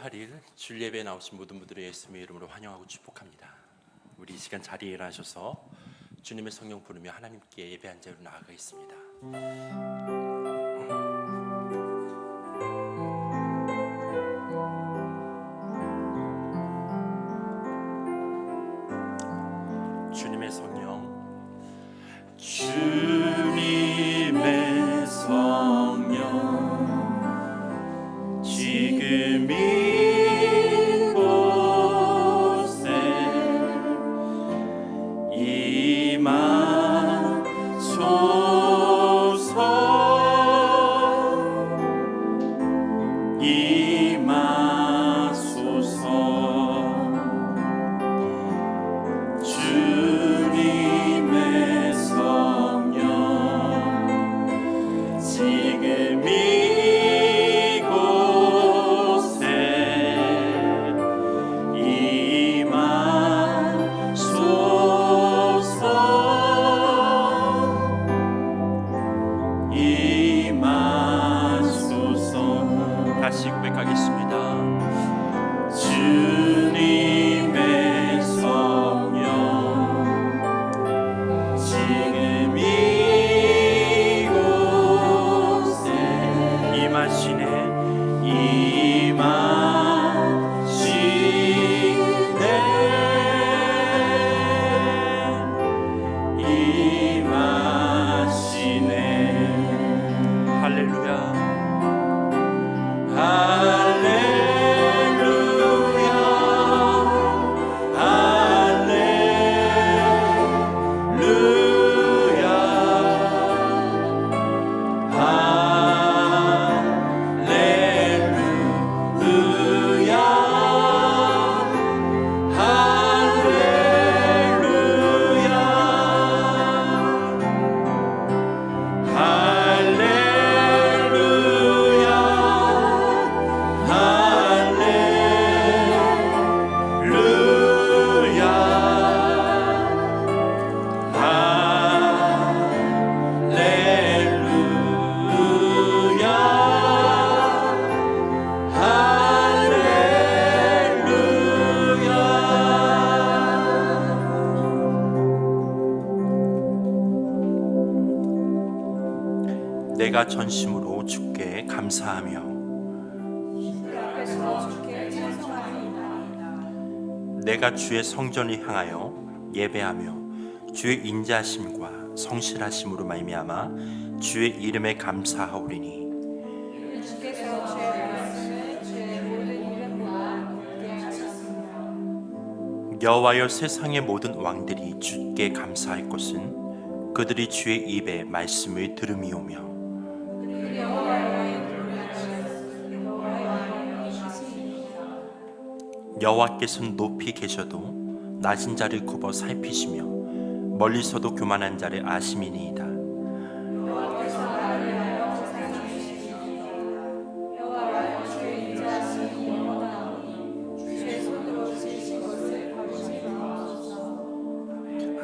8일 주일 예배에 나오신 모든 분들의 예수님의 이름으로 환영하고 축복합니다. 우리 이 시간 자리에 일어나셔서 주님의 성령 부르며 하나님께 예배한 자로 나아가겠습니다. 주님의 성령, 주님의 성령, 지금 이곳에 임하소서. 주님의 성령, 지금 다시 고백하겠습니다. 주님의 성령, 지금 이곳에 임하시네. 할렐루야. 내가 전심으로 주께 감사하며 내가 주의 성전을 향하여 예배하며 주의 인자하심과 성실하심으로 말미암아 주의 이름에 감사하오리니 여호와여, 세상의 모든 왕들이 주께 감사할 것은 그들이 주의 입에 말씀을 들음이오며 여호와께서는 높이 계셔도 낮은 자를 굽어 살피시며 멀리서도 교만한 자를 아심이니이다.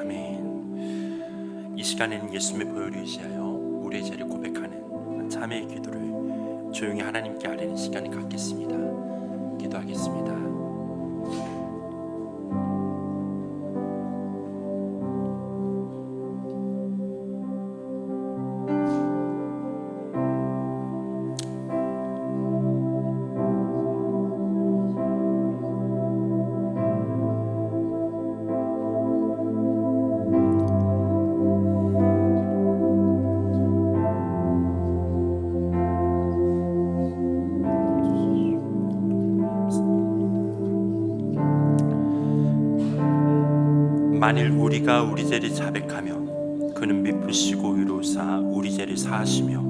아멘. 이 시간에는 예수님의 보혈을 의지하여 우리의 죄를 고백하는 자매의 기도를 조용히 하나님께 아뢰는 시간을 갖겠습니다. 기도하겠습니다. 만일 우리가 우리 죄를 자백하면 그는 미쁘시고 의로우사 우리 죄를 사하시며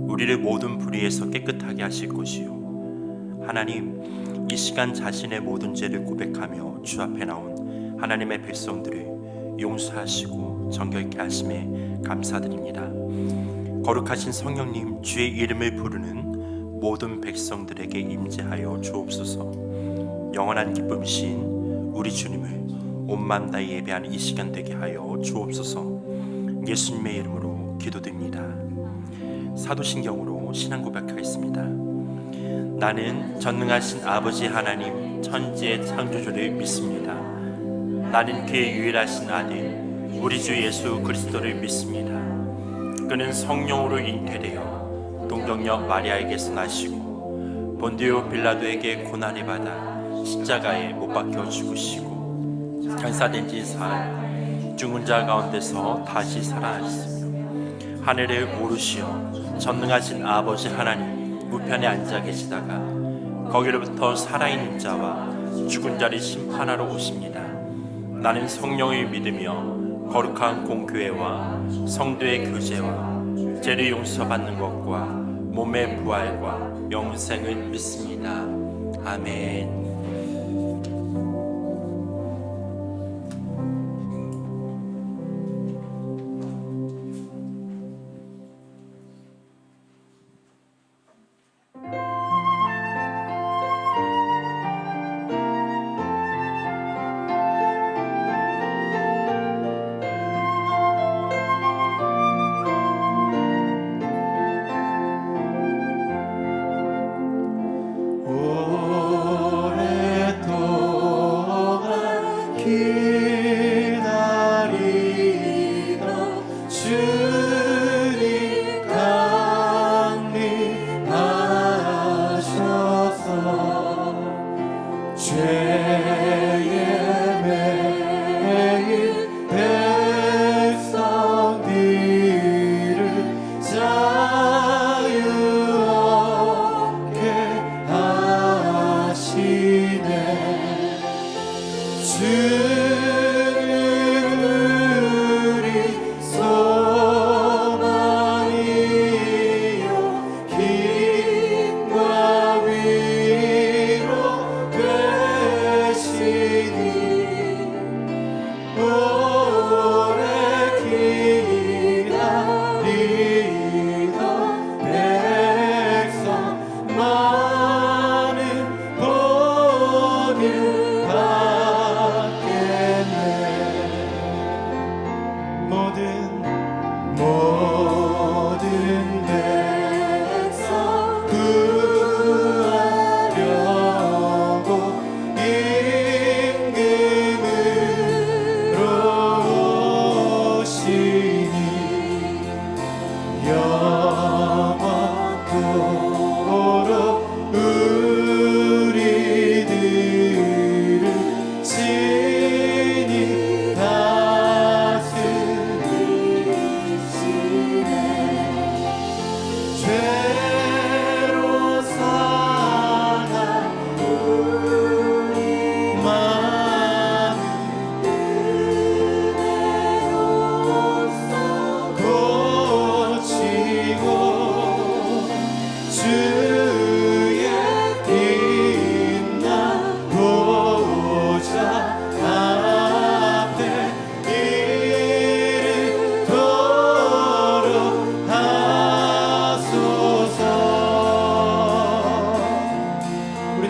우리를 모든 불의에서 깨끗하게 하실 것이요. 하나님, 이 시간 자신의 모든 죄를 고백하며 주 앞에 나온 하나님의 백성들을 용서하시고 정결케 하심에 감사드립니다. 거룩하신 성령님, 주의 이름을 부르는 모든 백성들에게 임재하여 주옵소서. 영원한 기쁨이신 우리 주님을 온맘 다해 예배하는 이 시간 되게 하여 주옵소서. 예수님의 이름으로 기도드립니다. 사도신경으로 신앙 고백하겠습니다. 나는 전능하신 아버지 하나님 천지의 창조주를 믿습니다. 나는 그의 유일하신 아들 우리 주 예수 그리스도를 믿습니다. 그는 성령으로 잉태되어 동정녀 마리아에게서 나시고 본디오 빌라도에게 고난을 받아 십자가에 못 박혀 죽으시고 장사된 지 사흘 죽은 자 가운데서 다시 살아나셨으며 하늘에 오르시어 전능하신 아버지 하나님 우편에 앉아 계시다가 거기로부터 살아있는 자와 죽은 자를 심판하러 오십니다. 나는 성령을 믿으며 거룩한 공교회와 성도의 교제와 죄를 용서받는 것과 몸의 부활과 영생을 믿습니다. 아멘.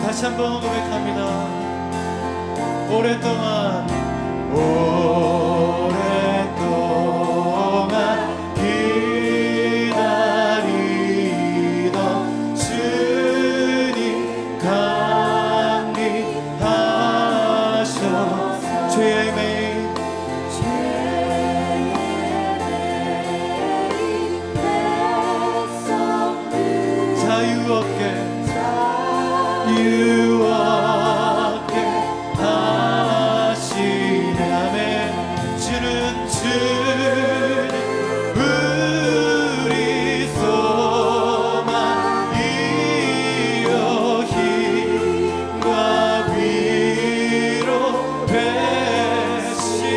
다시 한번 고백합니다. 오랫동안 기다리던 주님 강림하셔 죄의 매일 자유 얻게 하시네. 아멘. 주는 우리 소망이요 힘과 위로 되시네.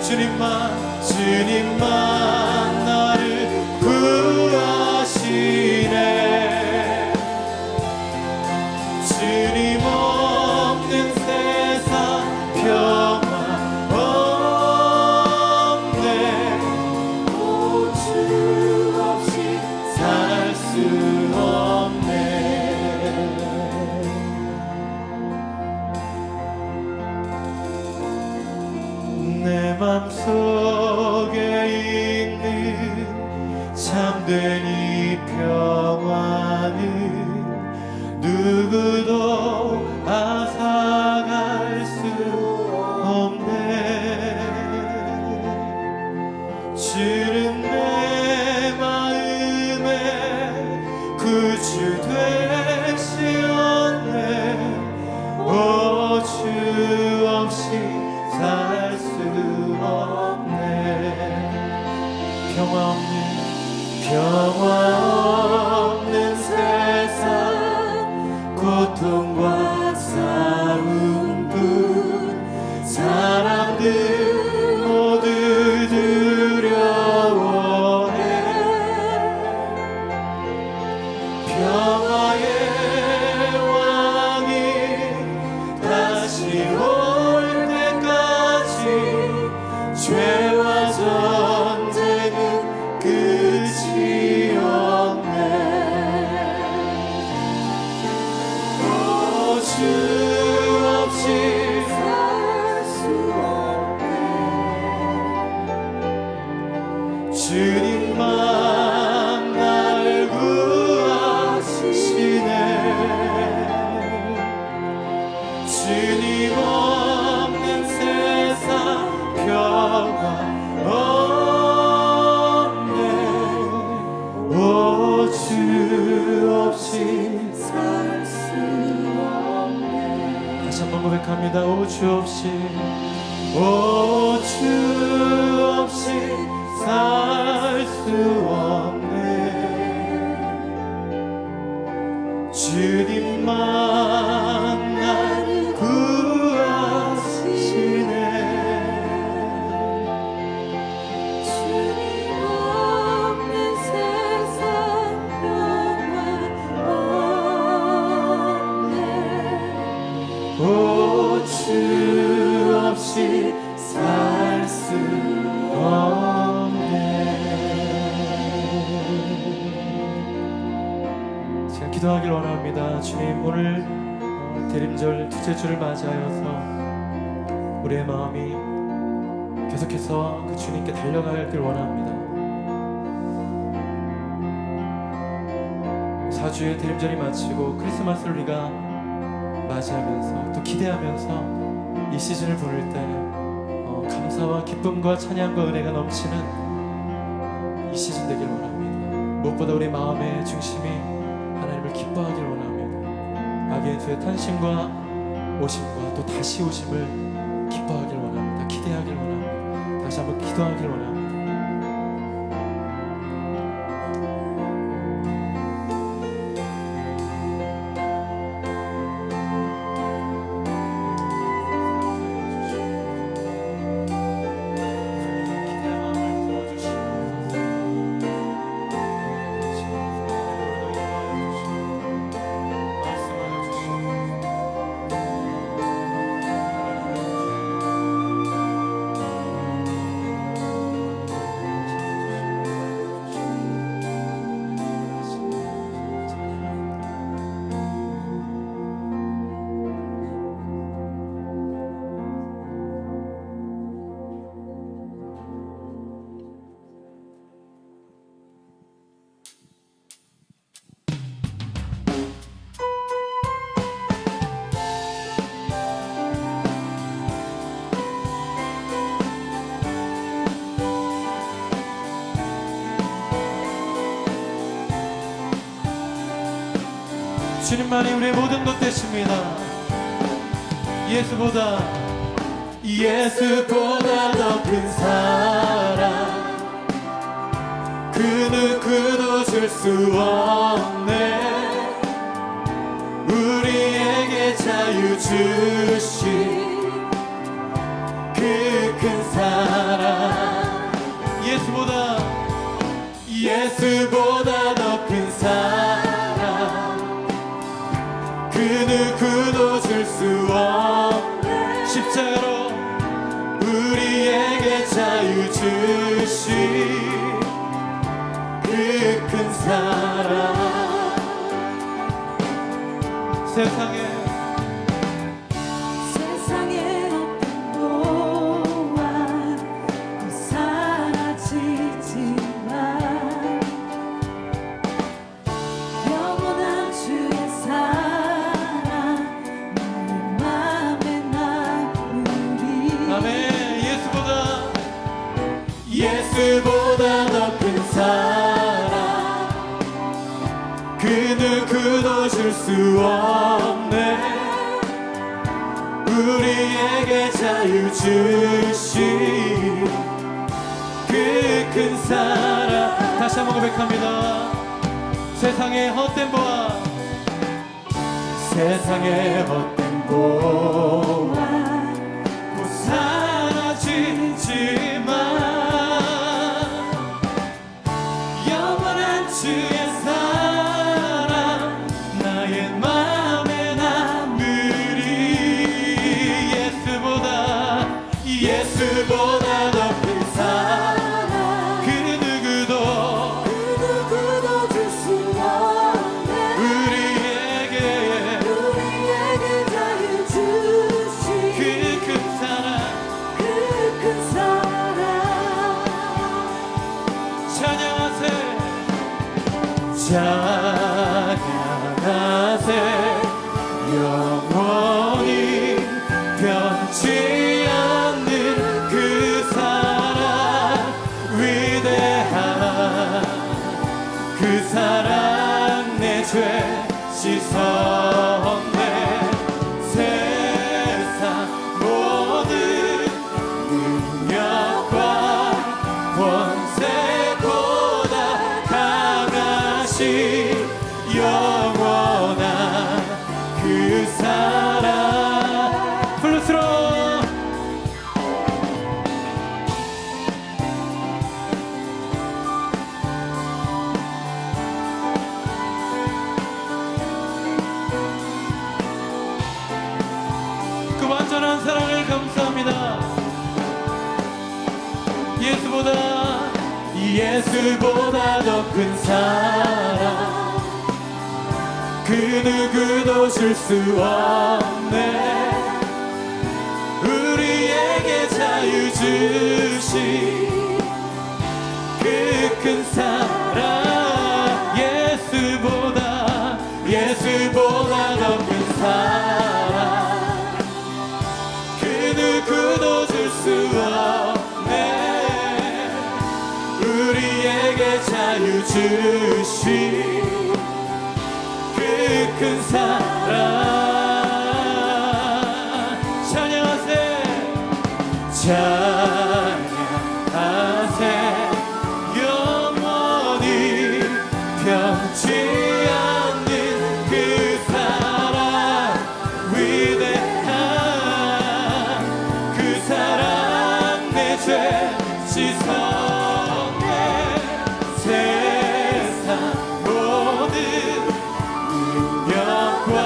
주님만 나를 구하시네. 주님 없는 세상 평화 없네. 오 주 없이 살 수 없네. 내 맘속에 있는 참된 이 평화는 누구도 앗아갈 수 없네. 주는 내 마음에 구주 되시었네. 오 주 없이 살 수 없네. 평화 없는 세상 고통과 싸움뿐 사람들 모두 두려워해. 평화의 왕이 다시 올 때까지 죄와 전쟁은 끝이 없네. 오 주 없이 살 수 없네. 주님만 나를 구하시네. 주님 없는 세상 평화 없네. 오 주 없이 살 수 없네. 다시 한번 고백합니다. 오 주 없이 살 수 없네. 주님만 나를 구하시네. 주님 없는 세상 평화 없네. 오 주 없이 살 수 없네. 제가 기도하길 원합니다. 주님, 오늘 대림절 둘째 주를 맞이하여서 우리의 마음이 계속해서 그 주님께 달려가길 원합니다. 4주의 대림절이 마치고 크리스마스를 우리가 맞이하면서 또 기대하면서 이 시즌을 부를 때 감사와 기쁨과 찬양과 은혜가 넘치는 이 시즌 되길 원합니다. 무엇보다 우리 마음의 중심이 하나님을 기뻐하길 원합니다. 악의 연수의 탄신과 오심과 또 다시 오심을 기뻐하길 원합니다. 기대하길 원합니다. 다시 한번 기도하길 원합니다. 주님만이 우리의 모든 것 되십니다. 예수보다 더 큰 사랑 그 누구도 줄 수 없네. 우리에게 자유 주신 그 큰 사랑 우리에게 자유 주신 그 큰 사랑. 세상에 어떤 보안 곧 사라지지만 영원한 주의 사랑 나의 맘에 남으리. 아멘. 예수보다 더 큰 사랑 그 누구도 줄 수 없네. 우리에게 자유 주신 그 큰 사랑. 다시 한번 고백합니다. 세상의 헛된 보아, 세상의 헛된 보아 곧 사라지지만 영원한 주의 사랑 나의 맘에 남으리. 예수보다 더 큰 사랑 그 누구도 줄 수 없네. 우리에게 자유 주신 그 큰 사랑. 그 큰 사랑. 찬양하세 찬양하세 영원히 변치 않는 그 사랑 위대한 그 사랑 내 죄 씻었네. 세상 모든 능력과 권세보다 강하신 영원한 그 사랑. 플루스로 그 완전한 사랑을 감사합니다. 예수보다 더 큰 사랑 그 누구도 줄 수 없네. 우리에게 자유 주신 그 큰 사랑. 예수보다 더 큰 사랑 그 누구도 줄 수 없네. 우리에게 자유 주신 그 큰 사랑. 찬양하세 찬양하세 영원히 변치 않는 그 사랑 위대한 그 사랑 내 죄 씻었네. 세상 모든 능력과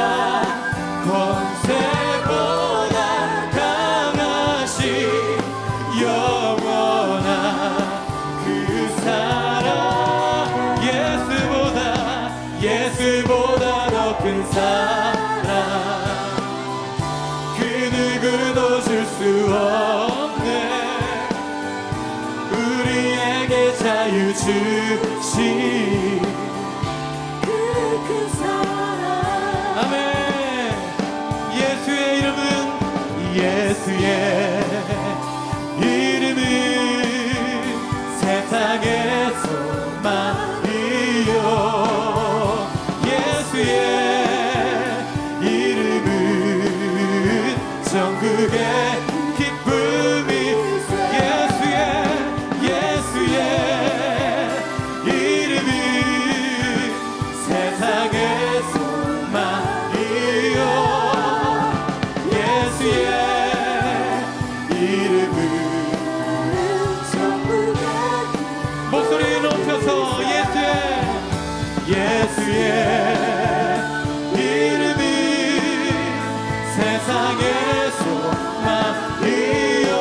권세보다 강하신 영원한 그 사랑. 예수보다 더 큰 사랑 그 누구도 줄 수 없네. 우리에게 자유 주신 그 큰 사랑. 아멘. 예수의 이름은 세상의 소망이요. 예수의 이름은 전국의 기쁨이. 예수의 이름은 세상의 소망이요. 예수의 이름은 목소리 높여서 예수의 이름이 세상의 소망이요.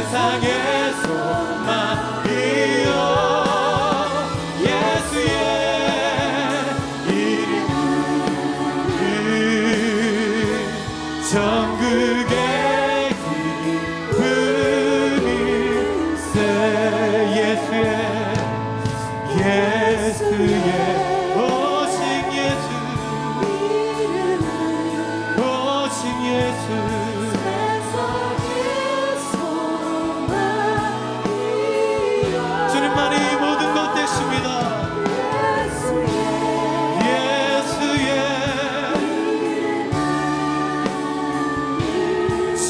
세상의 소망이여 예수의 이름은 전국의 기쁨일세 예수의 오직 예수 오직 예수 주님만이 모든 것 되십니다. 예수의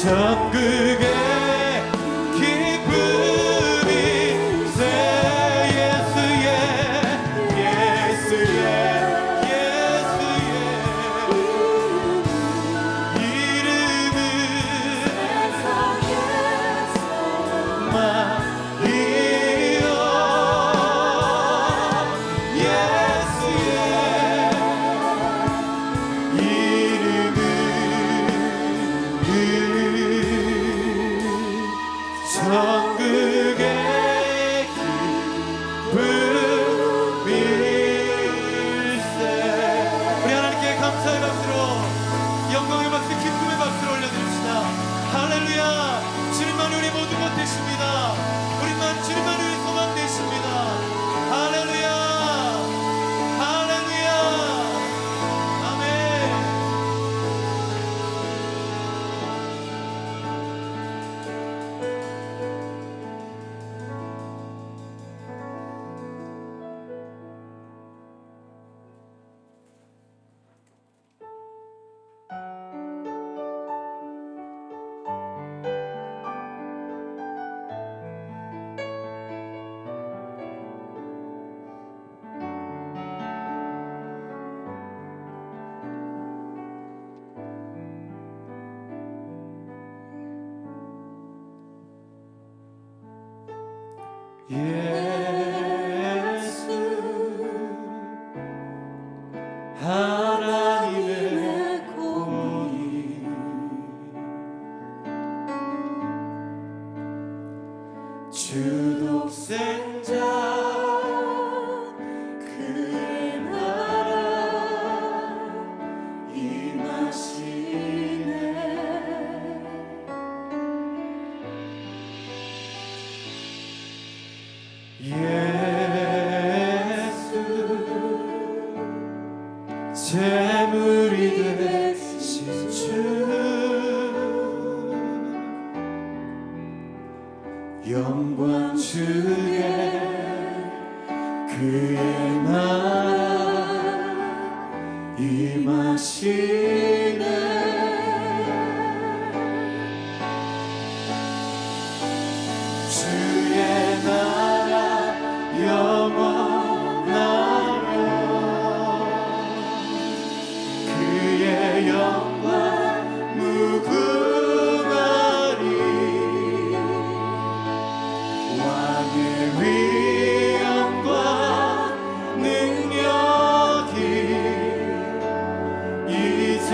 전국의 기쁨이 새 예수의 이름은 전국의 기쁨일세. 우리 하나님께 감사의 박수로 영광의 박수 기쁨의 박수를 올려드립시다. 할렐루야. 주님만이 우리 모든 것 되십니다. 주님만이 우리 소망 되십니다. 할렐루야. 할렐루야. 아멘. 예수 하나님의 공의 주독생자 그의 나라 임하시네 예수 재물이 되신 주 영광 주의 그의 나라 임하시네 주의 나라 영원하며 그의 영광 무궁하리 왕의 위엄과 능력이 이제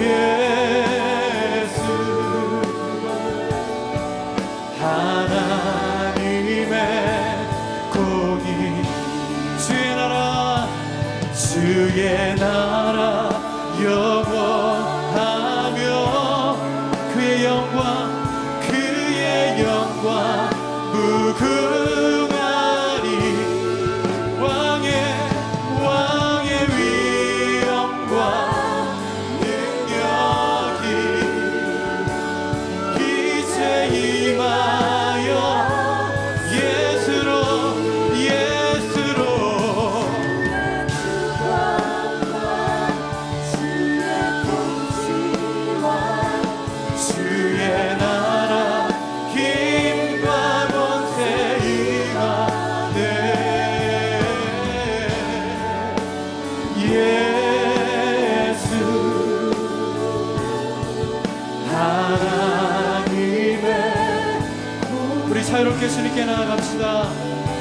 예수 하나님의 공의 주의 나라 영원하며 그의 영광 무궁하니 왕의 위엄과 능력이 이제 임하여 예수로 주의 나라 힘과 권세 임하네. 예수 하나님의 우리 자유롭게 주님께 나아갑시다.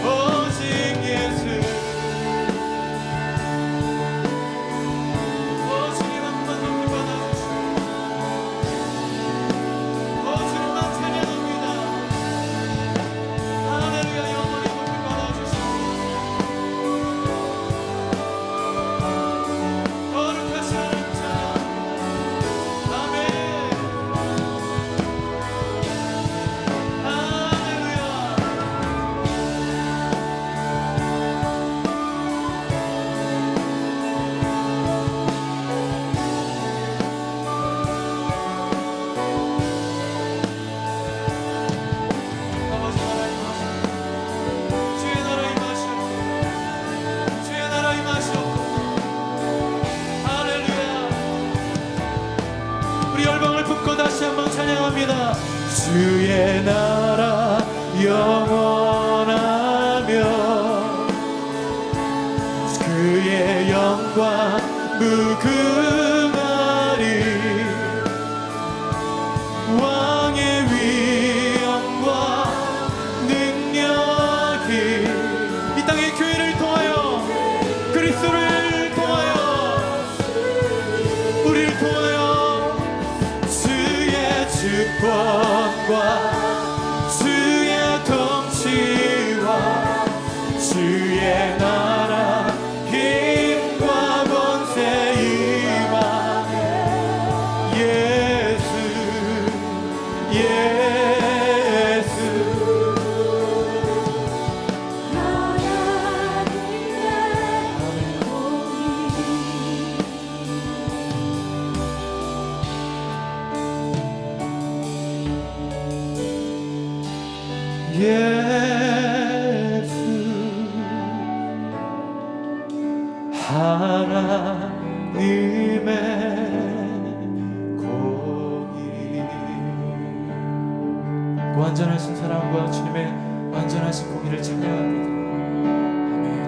오직 예수 주님 한 번만 높이 받아주시고 주님만 찬양합니다. 할렐루야. 영원히 높이 받아주시고 거룩하신 하나님 찬양. 아멘. 할렐루야. 아버지 하나님 주의 나라 임하시옵소서. 주의 나라 임하시옵소서. 할렐루야. 우리 열방을 품고 다시 한번 찬양합니다. 주의 나라 영원하며 그의 영광 무궁하리 왕의 위엄과 능력이 이 땅의 교회를 통하여 그리스도를 통하여 우리를 통하여 주의 주권과 주의 통치와 주의 나라 힘과 권세 임하네. 예수 예수 하나님의 공의 그 완전하신 사랑과 주님의 완전하신 공의를 찬양합니다. 아멘.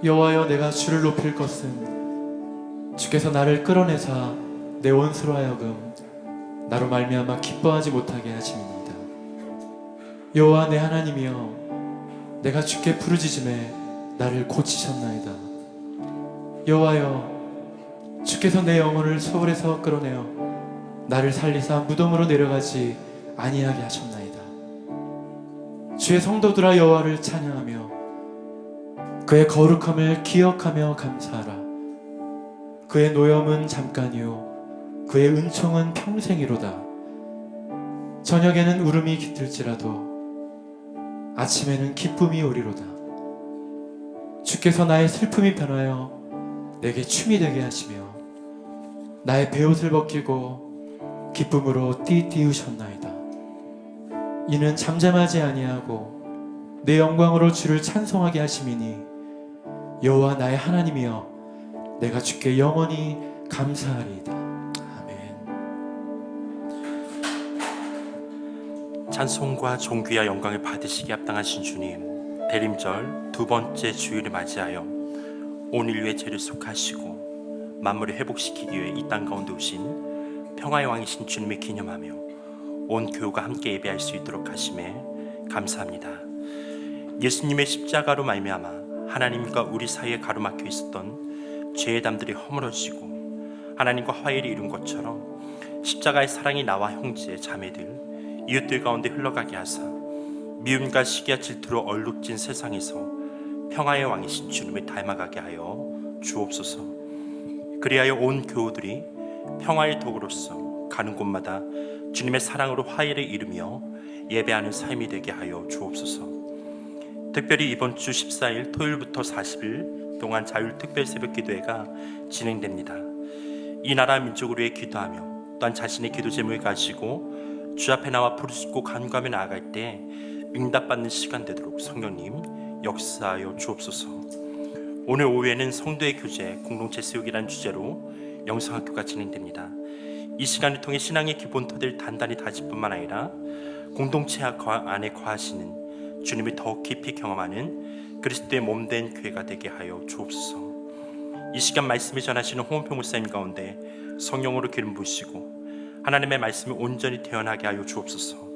여호와여 내가 주를 높일 것은 주께서 나를 끌어내사 내 원수로 하여금 나로 말미암아 기뻐하지 못하게 하심이니이다. 여호와 내 하나님이여 내가 주께 부르짖음에 나를 고치셨나이다. 여호와여 주께서 내 영혼을 소홀에서 끌어내어 나를 살리사 무덤으로 내려가지 아니하게 하셨나이다. 주의 성도들아 여호와를 찬양하며 그의 거룩함을 기억하며 감사하라. 그의 노염은 잠깐이요 그의 은총은 평생이로다. 저녁에는 울음이 깃들지라도 아침에는 기쁨이 오리로다. 주께서 나의 슬픔이 변하여 내게 춤이 되게 하시며 나의 베옷을 벗기고 기쁨으로 띠띠우셨나이다. 이는 잠잠하지 아니하고 내 영광으로 주를 찬송하게 하심이니 여호와 나의 하나님이여 내가 주께 영원히 감사하리이다. 아멘. 찬송과 존귀와 영광을 받으시기 합당하신 주님, 대림절 두 번째 주일을 맞이하여 온 인류의 죄를 속하시고 만물을 회복시키기 위해 이 땅 가운데 오신 평화의 왕이신 주님을 기념하며 온 교우가 함께 예배할 수 있도록 하심에 감사합니다. 예수님의 십자가로 말미암아 하나님과 우리 사이에 가로막혀 있었던 죄의 담들이 허물어지고 하나님과 화해를 이룬 것처럼 십자가의 사랑이 나와 형제, 자매들, 이웃들 가운데 흘러가게 하사 미움과 시기와 질투로 얼룩진 세상에서 평화의 왕이신 주님을 닮아가게 하여 주옵소서. 그리하여 온 교우들이 평화의 도구로서 가는 곳마다 주님의 사랑으로 화해를 이루며 예배하는 삶이 되게 하여 주옵소서. 특별히 이번 주 14일 토요일부터 40일 동안 자율 특별 새벽 기도회가 진행됩니다. 이 나라 민족을 위해 기도하며 또한 자신의 기도 제목을 가지고 주 앞에 나와 부르짖고 간구하며 나아갈 때 응답받는 시간 되도록 성령님 역사하여 주옵소서. 오늘 오후에는 성도의 교제, 공동체 세우기라는 주제로 영성학교가 진행됩니다. 이 시간을 통해 신앙의 기본 토대를 단단히 다질 뿐만 아니라 공동체 안에 거하시는 주님을 더욱 깊이 경험하는 그리스도의 몸된 교회가 되게 하여 주옵소서. 이 시간 말씀을 전하시는 홍은표 목사님 가운데 성령으로 기름 부으시고 하나님의 말씀을 온전히 태어나게 하여 주옵소서.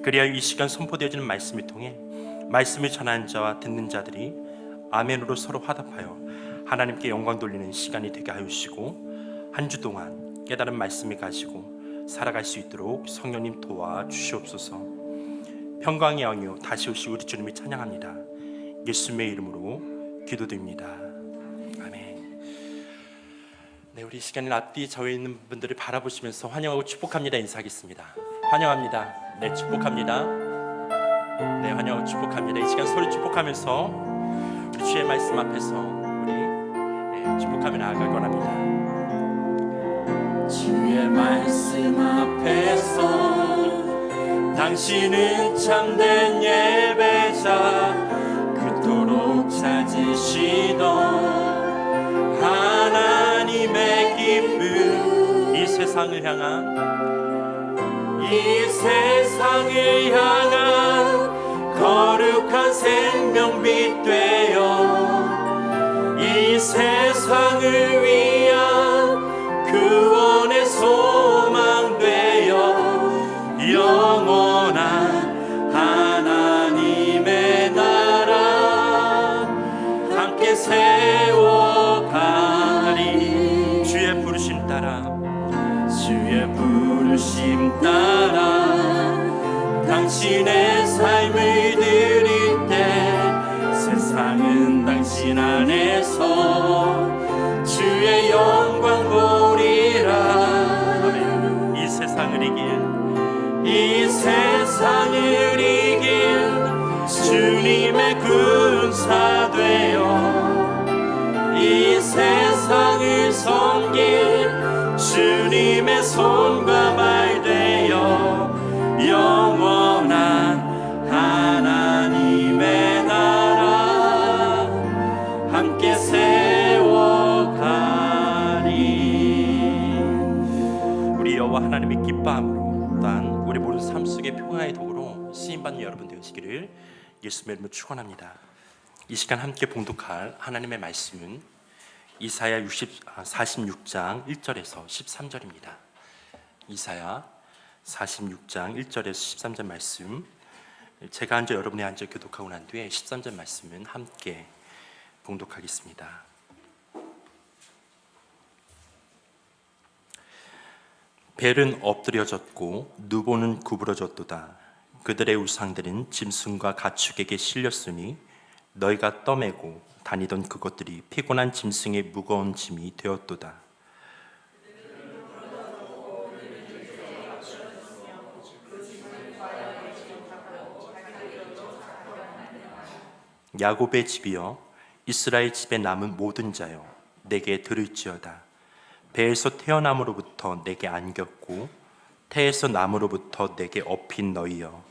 그리하여 이 시간 선포되어지는 말씀을 통해 말씀을 전하는 자와 듣는 자들이 아멘으로 서로 화답하여 하나님께 영광 돌리는 시간이 되게 하여 주시고 한 주 동안 깨달은 말씀을 가지고 살아갈 수 있도록 성령님 도와 주시옵소서. 평강의 왕이요 다시 오실 우리 주님을 찬양합니다. 예수님의 이름으로 기도드립니다. 아멘. 네, 우리 이 시간에 앞뒤 저에 있는 분들을 바라보시면서 환영하고 축복합니다. 인사하겠습니다. 환영합니다. 네, 축복합니다. 네, 환영하고 축복합니다. 이 시간 서로 축복하면서 우리 주의 말씀 앞에서 우리 축복하며 나아갈 원합니다. 주의 말씀 앞에서 당신은 참된 예배자 그토록 찾으시던 하나님의 기쁨 이 세상을 향한 거룩한 생명빛 되어 이 세상을 위한 구원의 소망 되어 영원한 하나님의 나라 함께 세워가리. 주의 부르심 따라 당신의 삶을 드릴 때 세상은 당신 안에서 주의 영광 보리라. 아멘. 이 세상을 이길 주님의 군사 되어 이 세상을 섬길 주님의 손과 발 되어 영원한 하나님의 나라 함께 세워가리. 우리 여호와 하나님의 기뻐함으로 또한 우리 모든 삶 속의 평화의 도구로 쓰임받는 여러분 되시기를 예수님의 이름으로 축원합니다. 이 시간 함께 봉독할 하나님의 말씀은 이사야 46장 1절에서 13절입니다. 이사야 46장 1절에서 13절 말씀, 제가 앉아 여러분이 앉아 교독하고 난 뒤에 13절 말씀은 함께 봉독하겠습니다. 벨은 엎드려졌고 누보는 구부러졌도다. 그들의 우상들은 짐승과 가축에게 실렸으니 너희가 떠매고 다니던 그것들이 피곤한 짐승의 무거운 짐이 되었도다. 야곱의 집이여 이스라엘 집에 남은 모든 자여 내게 들을지어다. 배에서 태어남으로부터 내게 안겼고 태에서 남으로부터 내게 업힌 너희여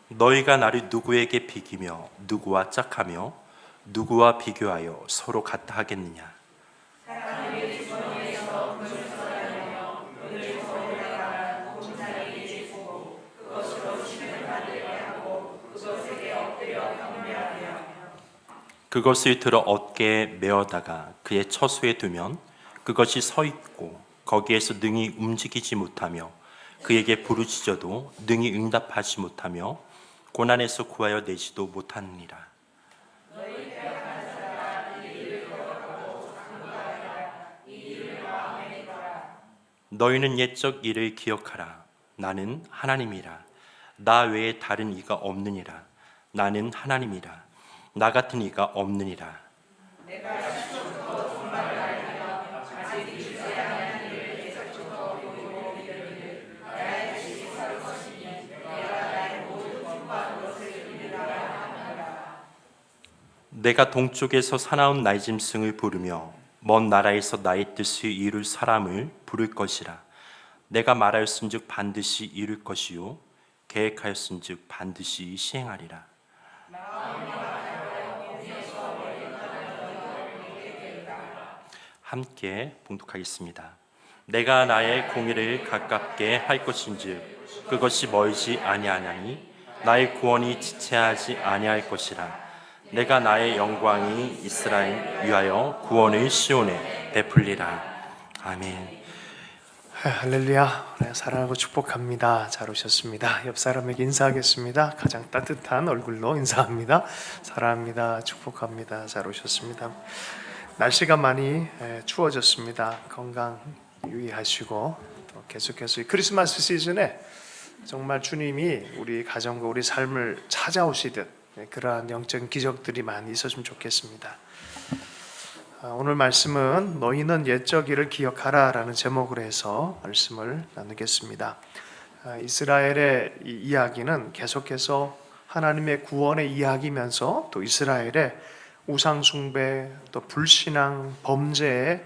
너희가 나를 누구에게 비기며 누구와 짝하며 누구와 비교하여 서로 같다 하겠느냐? 그것을 들어 어깨에 메어다가 그의 처소에 두면 그것이 서 있고 거기에서 능히 움직이지 못하며 그에게 부르짖어도 능히 응답하지 못하며 고난에서 구하여 내지도 못하느니라. 너희는 옛적 일을 기억하라. 나는 하나님이라. 나 외에 다른 이가 없느니라. 나는 하나님이라. 나 같은 이가 없느니라. 내가 동쪽에서 사나운 나의 짐승을 부르며 먼 나라에서 나의 뜻을 이룰 사람을 부를 것이라. 내가 말하였은즉 반드시 이룰 것이요 계획하였은즉 반드시 시행하리라. 함께 봉독하겠습니다. 내가 나의 공의를 가깝게 할 것인즉 그것이 멀지 아니하나니 나의 구원이 지체하지 아니할 것이라. 내가 나의 영광이 이스라엘 위하여 구원을 시온에 베풀리라. 아멘. 할렐루야. 네, 사랑하고 축복합니다. 잘 오셨습니다. 옆 사람에게 인사하겠습니다. 가장 따뜻한 얼굴로 인사합니다. 사랑합니다. 축복합니다. 잘 오셨습니다. 날씨가 많이 추워졌습니다. 건강 유의하시고 또 계속해서 이 크리스마스 시즌에 정말 주님이 우리 가정과 우리 삶을 찾아오시듯 그러한 영적인 기적들이 많이 있었으면 좋겠습니다. 오늘 말씀은 너희는 옛적 일을 기억하라 라는 제목으로 해서 말씀을 나누겠습니다. 이스라엘의 이 이야기는 계속해서 하나님의 구원의 이야기면서 또 이스라엘의 우상숭배 또 불신앙 범죄의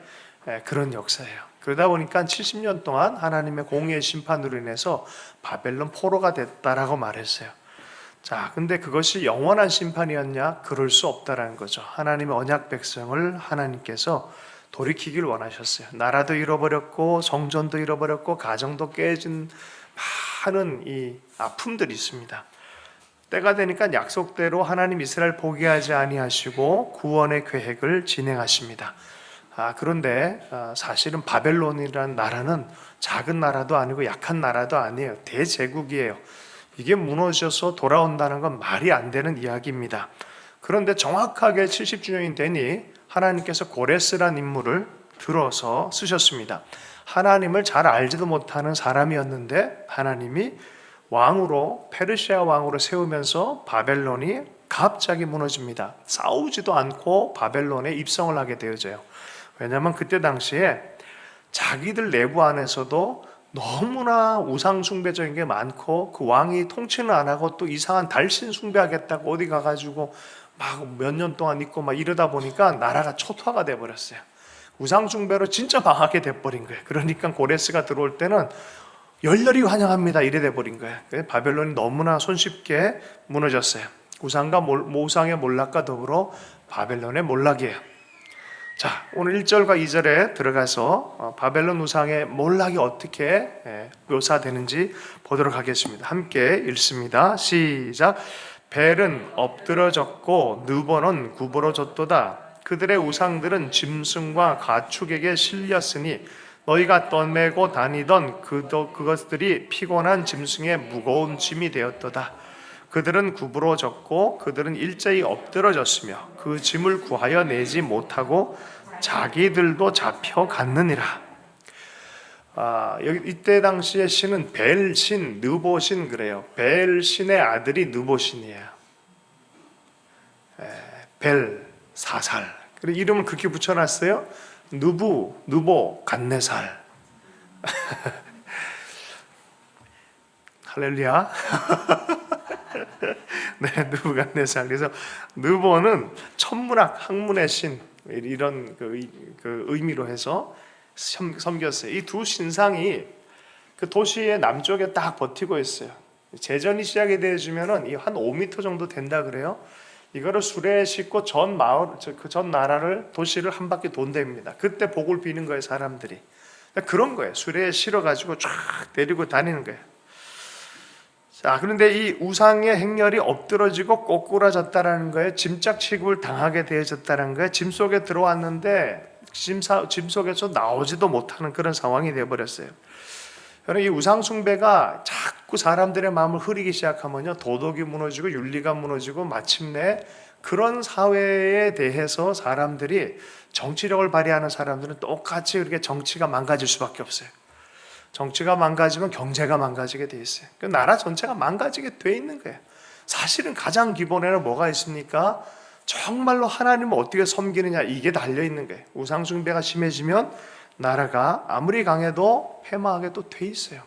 그런 역사예요. 그러다 보니까 70년 동안 하나님의 공의의 심판으로 인해서 바벨론 포로가 됐다라고 말했어요. 자, 근데 그것이 영원한 심판이었냐? 그럴 수 없다라는 거죠. 하나님의 언약 백성을 하나님께서 돌이키길 원하셨어요. 나라도 잃어버렸고 성전도 잃어버렸고 가정도 깨진 많은 이 아픔들이 있습니다. 때가 되니까 약속대로 하나님 이스라엘 포기하지 아니하시고 구원의 계획을 진행하십니다. 그런데 사실은 바벨론이라는 나라는 작은 나라도 아니고 약한 나라도 아니에요. 대제국이에요. 이게 무너져서 돌아온다는 건 말이 안 되는 이야기입니다. 그런데 정확하게 70주년이 되니 하나님께서 고레스라는 인물을 들어서 쓰셨습니다. 하나님을 잘 알지도 못하는 사람이었는데 하나님이 왕으로 페르시아 왕으로 세우면서 바벨론이 갑자기 무너집니다. 싸우지도 않고 바벨론에 입성을 하게 되어져요. 왜냐하면 그때 당시에 자기들 내부 안에서도 너무나 우상 숭배적인 게 많고 그 왕이 통치는 안 하고 또 이상한 달신 숭배하겠다고 어디 가가지고 막 몇 년 동안 있고 막 이러다 보니까 나라가 초토화가 돼버렸어요. 우상 숭배로 진짜 망하게 돼버린 거예요. 그러니까 고레스가 들어올 때는 열렬히 환영합니다 이래 돼버린 거예요. 바벨론이 너무나 손쉽게 무너졌어요. 우상과 모상의 몰락과 더불어 바벨론의 몰락이에요. 자, 오늘 1절과 2절에 들어가서 바벨론 우상의 몰락이 어떻게 묘사되는지 보도록 하겠습니다. 함께 읽습니다. 시작. 벨은 엎드러졌고 느보는 구부러졌도다. 그들의 우상들은 짐승과 가축에게 실렸으니 너희가 떠매고 다니던 그것들이 피곤한 짐승의 무거운 짐이 되었도다. 그들은 구부러졌고 그들은 일제히 엎드러졌으며 그 짐을 구하여 내지 못하고 자기들도 잡혀갔느니라. 여기 이때 당시의 신은 벨신, 느보신 그래요. 벨신의 아들이 느보신이에요. 벨, 사살. 그리고 이름을 그렇게 붙여놨어요. 느보, 간네살. 할렐루야. 네, 느부갓네살. 그래서 느보는 천문학, 학문의 신 이런 그 의미로 해서 섬겼어요. 이 두 신상이 그 도시의 남쪽에 딱 버티고 있어요. 제전이 시작이 되어지면은 한 5m 정도 된다 그래요. 이거를 수레에 싣고 전 마을, 그 전 나라를 도시를 한 바퀴 돈답니다. 그때 복을 비는 거예요, 사람들이. 그런 거예요. 수레에 실어가지고 쫙 데리고 다니는 거예요. 자, 그런데 이 우상의 행렬이 엎드러지고 꼬꾸라졌다라는 거예요. 짐짝 취급을 당하게 되어졌다는 거예요. 짐 속에 들어왔는데 짐 속에서 나오지도 못하는 그런 상황이 되어버렸어요. 이 우상 숭배가 자꾸 사람들의 마음을 흐리기 시작하면요, 도덕이 무너지고 윤리가 무너지고 마침내 그런 사회에 대해서 사람들이 정치력을 발휘하는 사람들은 똑같이 그렇게 정치가 망가질 수밖에 없어요. 정치가 망가지면 경제가 망가지게 돼 있어요. 그 나라 전체가 망가지게 돼 있는 거예요. 사실은 가장 기본에는 뭐가 있습니까? 정말로 하나님을 어떻게 섬기느냐, 이게 달려 있는 거예요. 우상 숭배가 심해지면 나라가 아무리 강해도 패망하게 또 돼 있어요.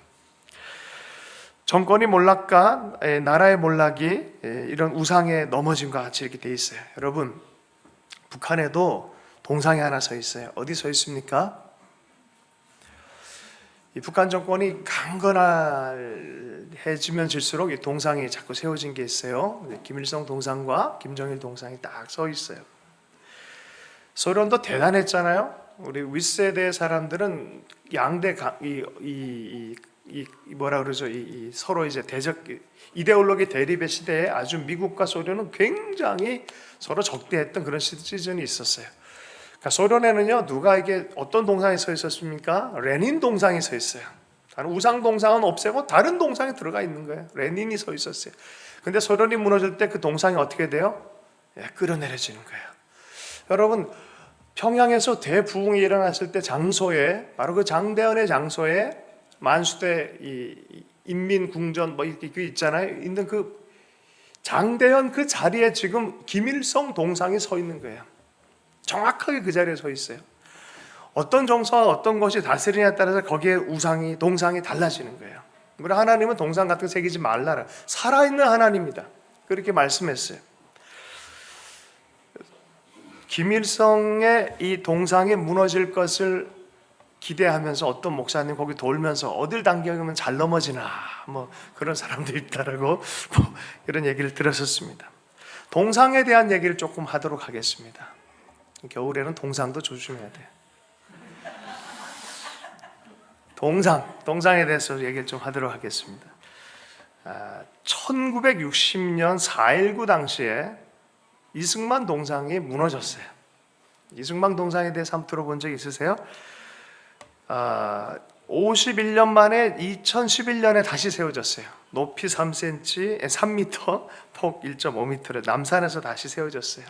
정권이 몰락과 나라의 몰락이 이런 우상에 넘어진 것 같이 이렇게 돼 있어요. 여러분, 북한에도 동상이 하나 서 있어요. 어디 서 있습니까? 이 북한 정권이 강건해지면 질수록 이 동상이 자꾸 세워진 게 있어요. 김일성 동상과 김정일 동상이 딱 서 있어요. 소련도 대단했잖아요. 우리 윗세대 사람들은 양대 뭐라 그러죠? 서로 이제 대적 이데올로기 대립의 시대에 아주 미국과 소련은 굉장히 서로 적대했던 그런 시즌이 있었어요. 그러니까 소련에는요, 누가 이게 어떤 동상이 서 있었습니까? 레닌 동상이 서 있어요. 다른 우상 동상은 없애고 다른 동상이 들어가 있는 거예요. 레닌이 서 있었어요. 근데 소련이 무너질 때 그 동상이 어떻게 돼요? 끌어내려지는 거예요. 여러분, 평양에서 대부흥이 일어났을 때 장소에, 바로 그 장대현의 장소에 만수대 인민궁전 뭐 이렇게 있잖아요. 있는 그 장대현 그 자리에 지금 김일성 동상이 서 있는 거예요. 정확하게 그 자리에 서 있어요. 어떤 정서와 어떤 것이 다스리냐에 따라서 거기에 우상이, 동상이 달라지는 거예요. 우리 하나님은 동상 같은 거 새기지 말라라. 살아있는 하나님이다. 그렇게 말씀했어요. 김일성의 이 동상이 무너질 것을 기대하면서 어떤 목사님 거기 돌면서 어딜 당겨가면 잘 넘어지나 뭐 그런 사람도 있다라고 뭐 이런 얘기를 들었었습니다. 동상에 대한 얘기를 조금 하도록 하겠습니다. 겨울에는 동상도 조심해야 돼요. 동상에 대해서 얘기를 좀 하도록 하겠습니다. 1960년 4.19 당시에 이승만 동상이 무너졌어요. 이승만 동상에 대해서 한번 들어본 적 있으세요? 51년 만에 2011년에 다시 세워졌어요. 높이 3cm, 3m, 폭 1.5m로 남산에서 다시 세워졌어요.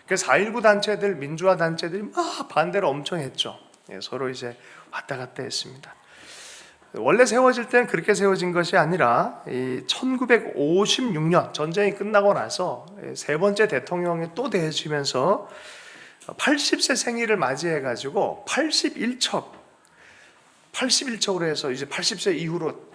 그래서 4.19 단체들, 민주화 단체들이 막 반대를 엄청 했죠. 서로 이제 왔다 갔다 했습니다. 원래 세워질 때는 그렇게 세워진 것이 아니라 1956년 전쟁이 끝나고 나서 세 번째 대통령이 또 되어지면서 80세 생일을 맞이해 가지고 81척으로 해서 이제 80세 이후로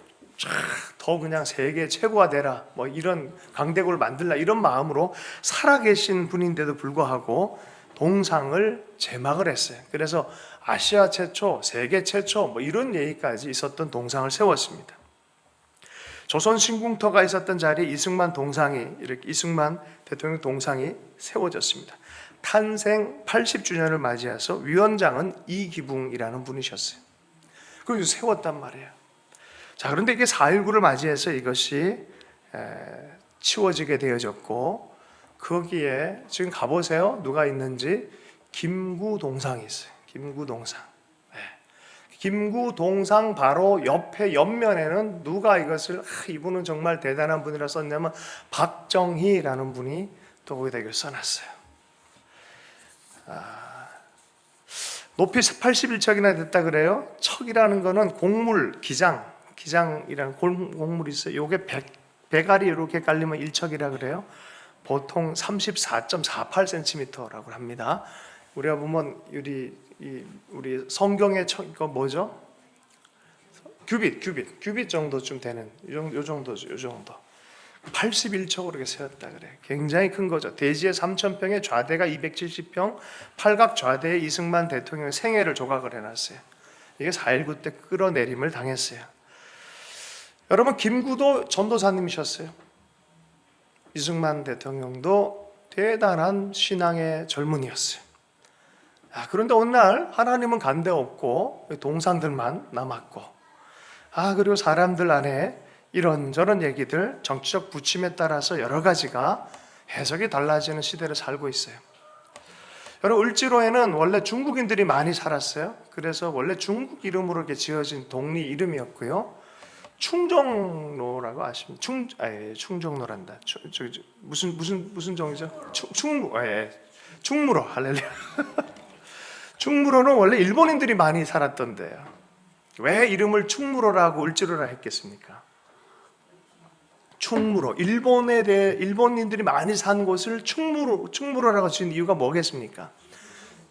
더 그냥 세계 최고가 되라, 뭐 이런 강대국을 만들라, 이런 마음으로 살아계신 분인데도 불구하고 동상을 제막을 했어요. 그래서 아시아 최초, 세계 최초 뭐 이런 얘기까지 있었던 동상을 세웠습니다. 조선 신궁터가 있었던 자리에 이승만 대통령 동상이 세워졌습니다. 탄생 80주년을 맞이해서 위원장은 이기붕이라는 분이셨어요. 그걸 세웠단 말이에요. 자, 그런데 이게 4.19를 맞이해서 이것이 치워지게 되어졌고, 거기에 지금 가보세요. 누가 있는지. 김구 동상이 있어요. 김구 동상. 김구 동상 바로 옆에 옆면에는 누가 이것을 이분은 정말 대단한 분이라 썼냐면 박정희라는 분이 또 거기다 이걸 써놨어요. 높이 81척이나 됐다 그래요. 척이라는 거는 곡물, 기장이라는 곡물이 있어요. 이게 배갈이 이렇게 깔리면 1척이라 그래요. 보통 34.48cm라고 합니다. 우리가 보면 우리 성경의 척 뭐죠? 규빗 정도쯤 되는 요 정도죠. 요 정도. 81척으로 이렇게 세웠다 그래. 굉장히 큰 거죠. 대지에 3,000평에 좌대가 270평, 팔각 좌대에 이승만 대통령의 생애를 조각을 해놨어요. 이게 4.19 때 끌어내림을 당했어요. 여러분, 김구도 전도사님이셨어요. 이승만 대통령도 대단한 신앙의 젊은이였어요. 그런데 어느 날 하나님은 간데 없고 동상들만 남았고, 그리고 사람들 안에 이런저런 얘기들, 정치적 부침에 따라서 여러 가지가 해석이 달라지는 시대를 살고 있어요. 여러분, 을지로에는 원래 중국인들이 많이 살았어요. 그래서 원래 중국 이름으로 이렇게 지어진 동리 이름이었고요. 충정로라고 아십니까? 충정로란다. 무슨 정이죠? 충무로. 할렐루야. 충무로는 원래 일본인들이 많이 살았던데요. 왜 이름을 충무로라고 을지로라 했겠습니까? 충무로, 일본인들이 많이 산 곳을 충무로라고 지은 이유가 뭐겠습니까?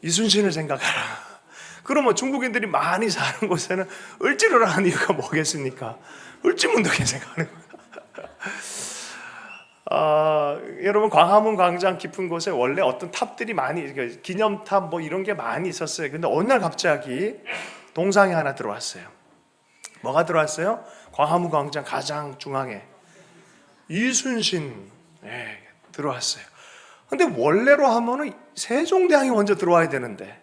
이순신을 생각하라. 그러면 중국인들이 많이 사는 곳에는 을지로라는 이유가 뭐겠습니까? 을지문덕에 생각하는 거예요. 여러분, 광화문 광장 깊은 곳에 원래 어떤 탑들이 많이, 기념탑 뭐 이런 게 많이 있었어요. 근데 어느 날 갑자기 동상이 하나 들어왔어요. 뭐가 들어왔어요? 광화문 광장 가장 중앙에 이순신 들어왔어요. 근데 원래로 하면은 세종대왕이 먼저 들어와야 되는데,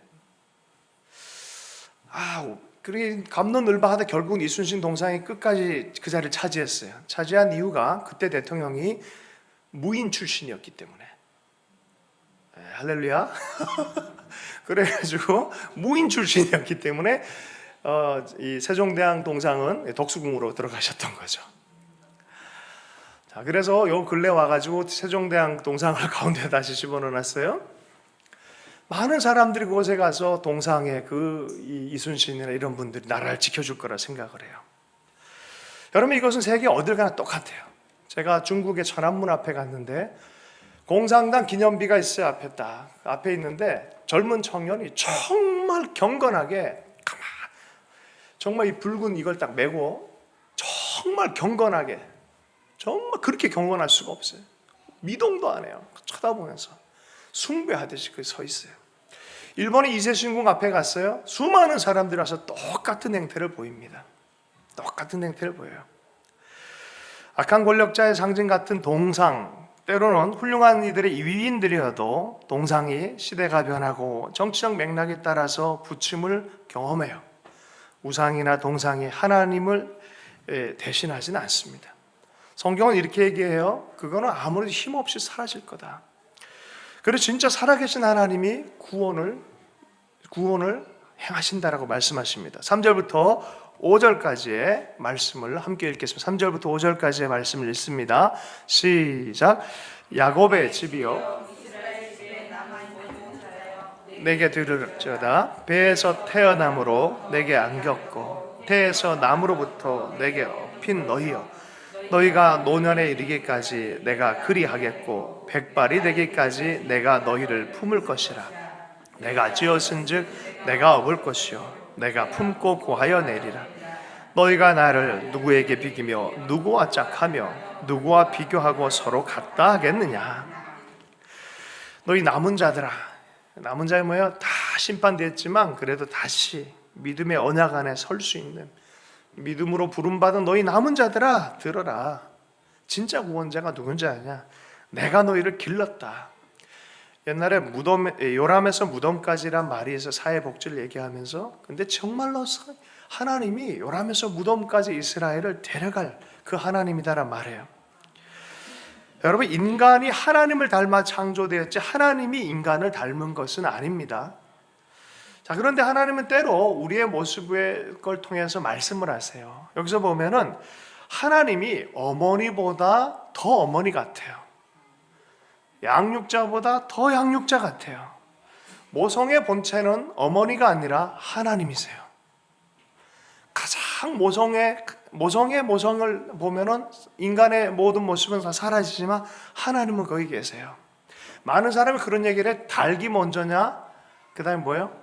그러게 갑론을박하다 결국은 이순신 동상이 끝까지 그 자리를 차지했어요. 차지한 이유가 그때 대통령이 무인 출신이었기 때문에. 할렐루야. 그래가지고 무인 출신이었기 때문에 이 세종대왕 동상은 독수궁으로 들어가셨던 거죠. 자, 그래서 요 근래 와가지고 세종대왕 동상을 가운데 다시 집어넣어놨어요. 많은 사람들이 그곳에 가서 동상에 이순신이나 이런 분들이 나라를 지켜줄 거라 생각을 해요. 여러분, 이것은 세계 어딜 가나 똑같아요. 제가 중국의 천안문 앞에 갔는데 공산당 기념비가 있어요. 앞에 있는데 젊은 청년이 정말 경건하게 정말 이 붉은 이걸 딱 메고 정말 경건하게, 정말 그렇게 경건할 수가 없어요. 미동도 안 해요. 쳐다보면서 숭배하듯이 그 서 있어요. 일본의 이세신궁 앞에 갔어요. 수많은 사람들이 와서 똑같은 행태를 보입니다. 똑같은 행태를 보여요. 악한 권력자의 상징 같은 동상, 때로는 훌륭한 이들의 위인들이어도 동상이 시대가 변하고 정치적 맥락에 따라서 부침을 경험해요. 우상이나 동상이 하나님을 대신하지는 않습니다. 성경은 이렇게 얘기해요. 그거는 아무리 힘없이 사라질 거다. 그래서 진짜 살아계신 하나님이 구원을 행하신다라고 말씀하십니다. 3절부터 5절까지의 말씀을 함께 읽겠습니다. 3절부터 5절까지의 말씀을 읽습니다. 시작. 야곱의 집이여 내게 들을지어다. 배에서 태어남으로 내게 안겼고 태에서 남으로부터 내게 업힌 너희여, 너희가 노년에 이르기까지 내가 그리하겠고 백발이 되기까지 내가 너희를 품을 것이라. 내가 지었은즉 내가 업을 것이요 내가 품고 고하여 내리라. 너희가 나를 누구에게 비기며 누구와 짝하며 누구와 비교하고 서로 같다 하겠느냐. 너희 남은 자들아, 남은 자는 뭐예요? 다 심판됐지만 그래도 다시 믿음의 언약 안에 설 수 있는 믿음으로 부름받은 너희 남은 자들아, 들어라. 진짜 구원자가 누군지 아냐? 내가 너희를 길렀다. 옛날에 요람에서 무덤까지란 말이 있어, 사회복지를 얘기하면서. 근데 정말로 하나님이 요람에서 무덤까지 이스라엘을 데려갈 그 하나님이다란 말이에요. 여러분, 인간이 하나님을 닮아 창조되었지 하나님이 인간을 닮은 것은 아닙니다. 자, 그런데 하나님은 때로 우리의 모습의 걸 통해서 말씀을 하세요. 여기서 보면은 하나님이 어머니보다 더 어머니 같아요. 양육자보다 더 양육자 같아요. 모성의 본체는 어머니가 아니라 하나님이세요. 가장 모성을 보면은 인간의 모든 모습은 다 사라지지만 하나님은 거기 계세요. 많은 사람이 그런 얘기를 해. 닭이 먼저냐? 그 다음에 뭐예요?